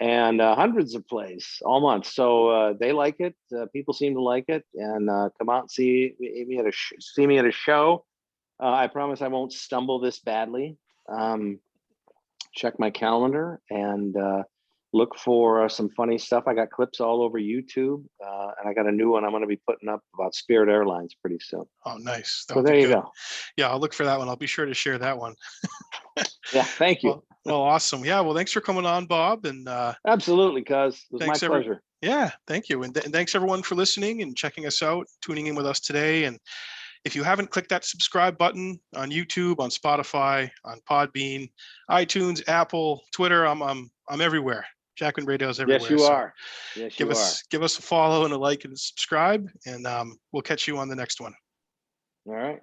And hundreds of plays all month. So they like it. People seem to like it. And come out and see me at a show. I promise I won't stumble this badly. Check my calendar and look for some funny stuff. I got clips all over YouTube, and I got a new one I'm going to be putting up about Spirit Airlines pretty soon. Oh, nice. So there you go. Yeah, I'll look for that one. I'll be sure to share that one. Yeah, thank you. Well, awesome. Yeah, well, thanks for coming on, Bob. And absolutely, cuz. It was my pleasure. Yeah, thank you. And thanks everyone for listening and checking us out, tuning in with us today. And if you haven't clicked that subscribe button on YouTube, on Spotify, on Podbean, iTunes, Apple, Twitter, I'm everywhere. Jackman Radio's everywhere. Yes, you so are. Yes, you are. give us a follow and a like and subscribe, and we'll catch you on the next one. All right.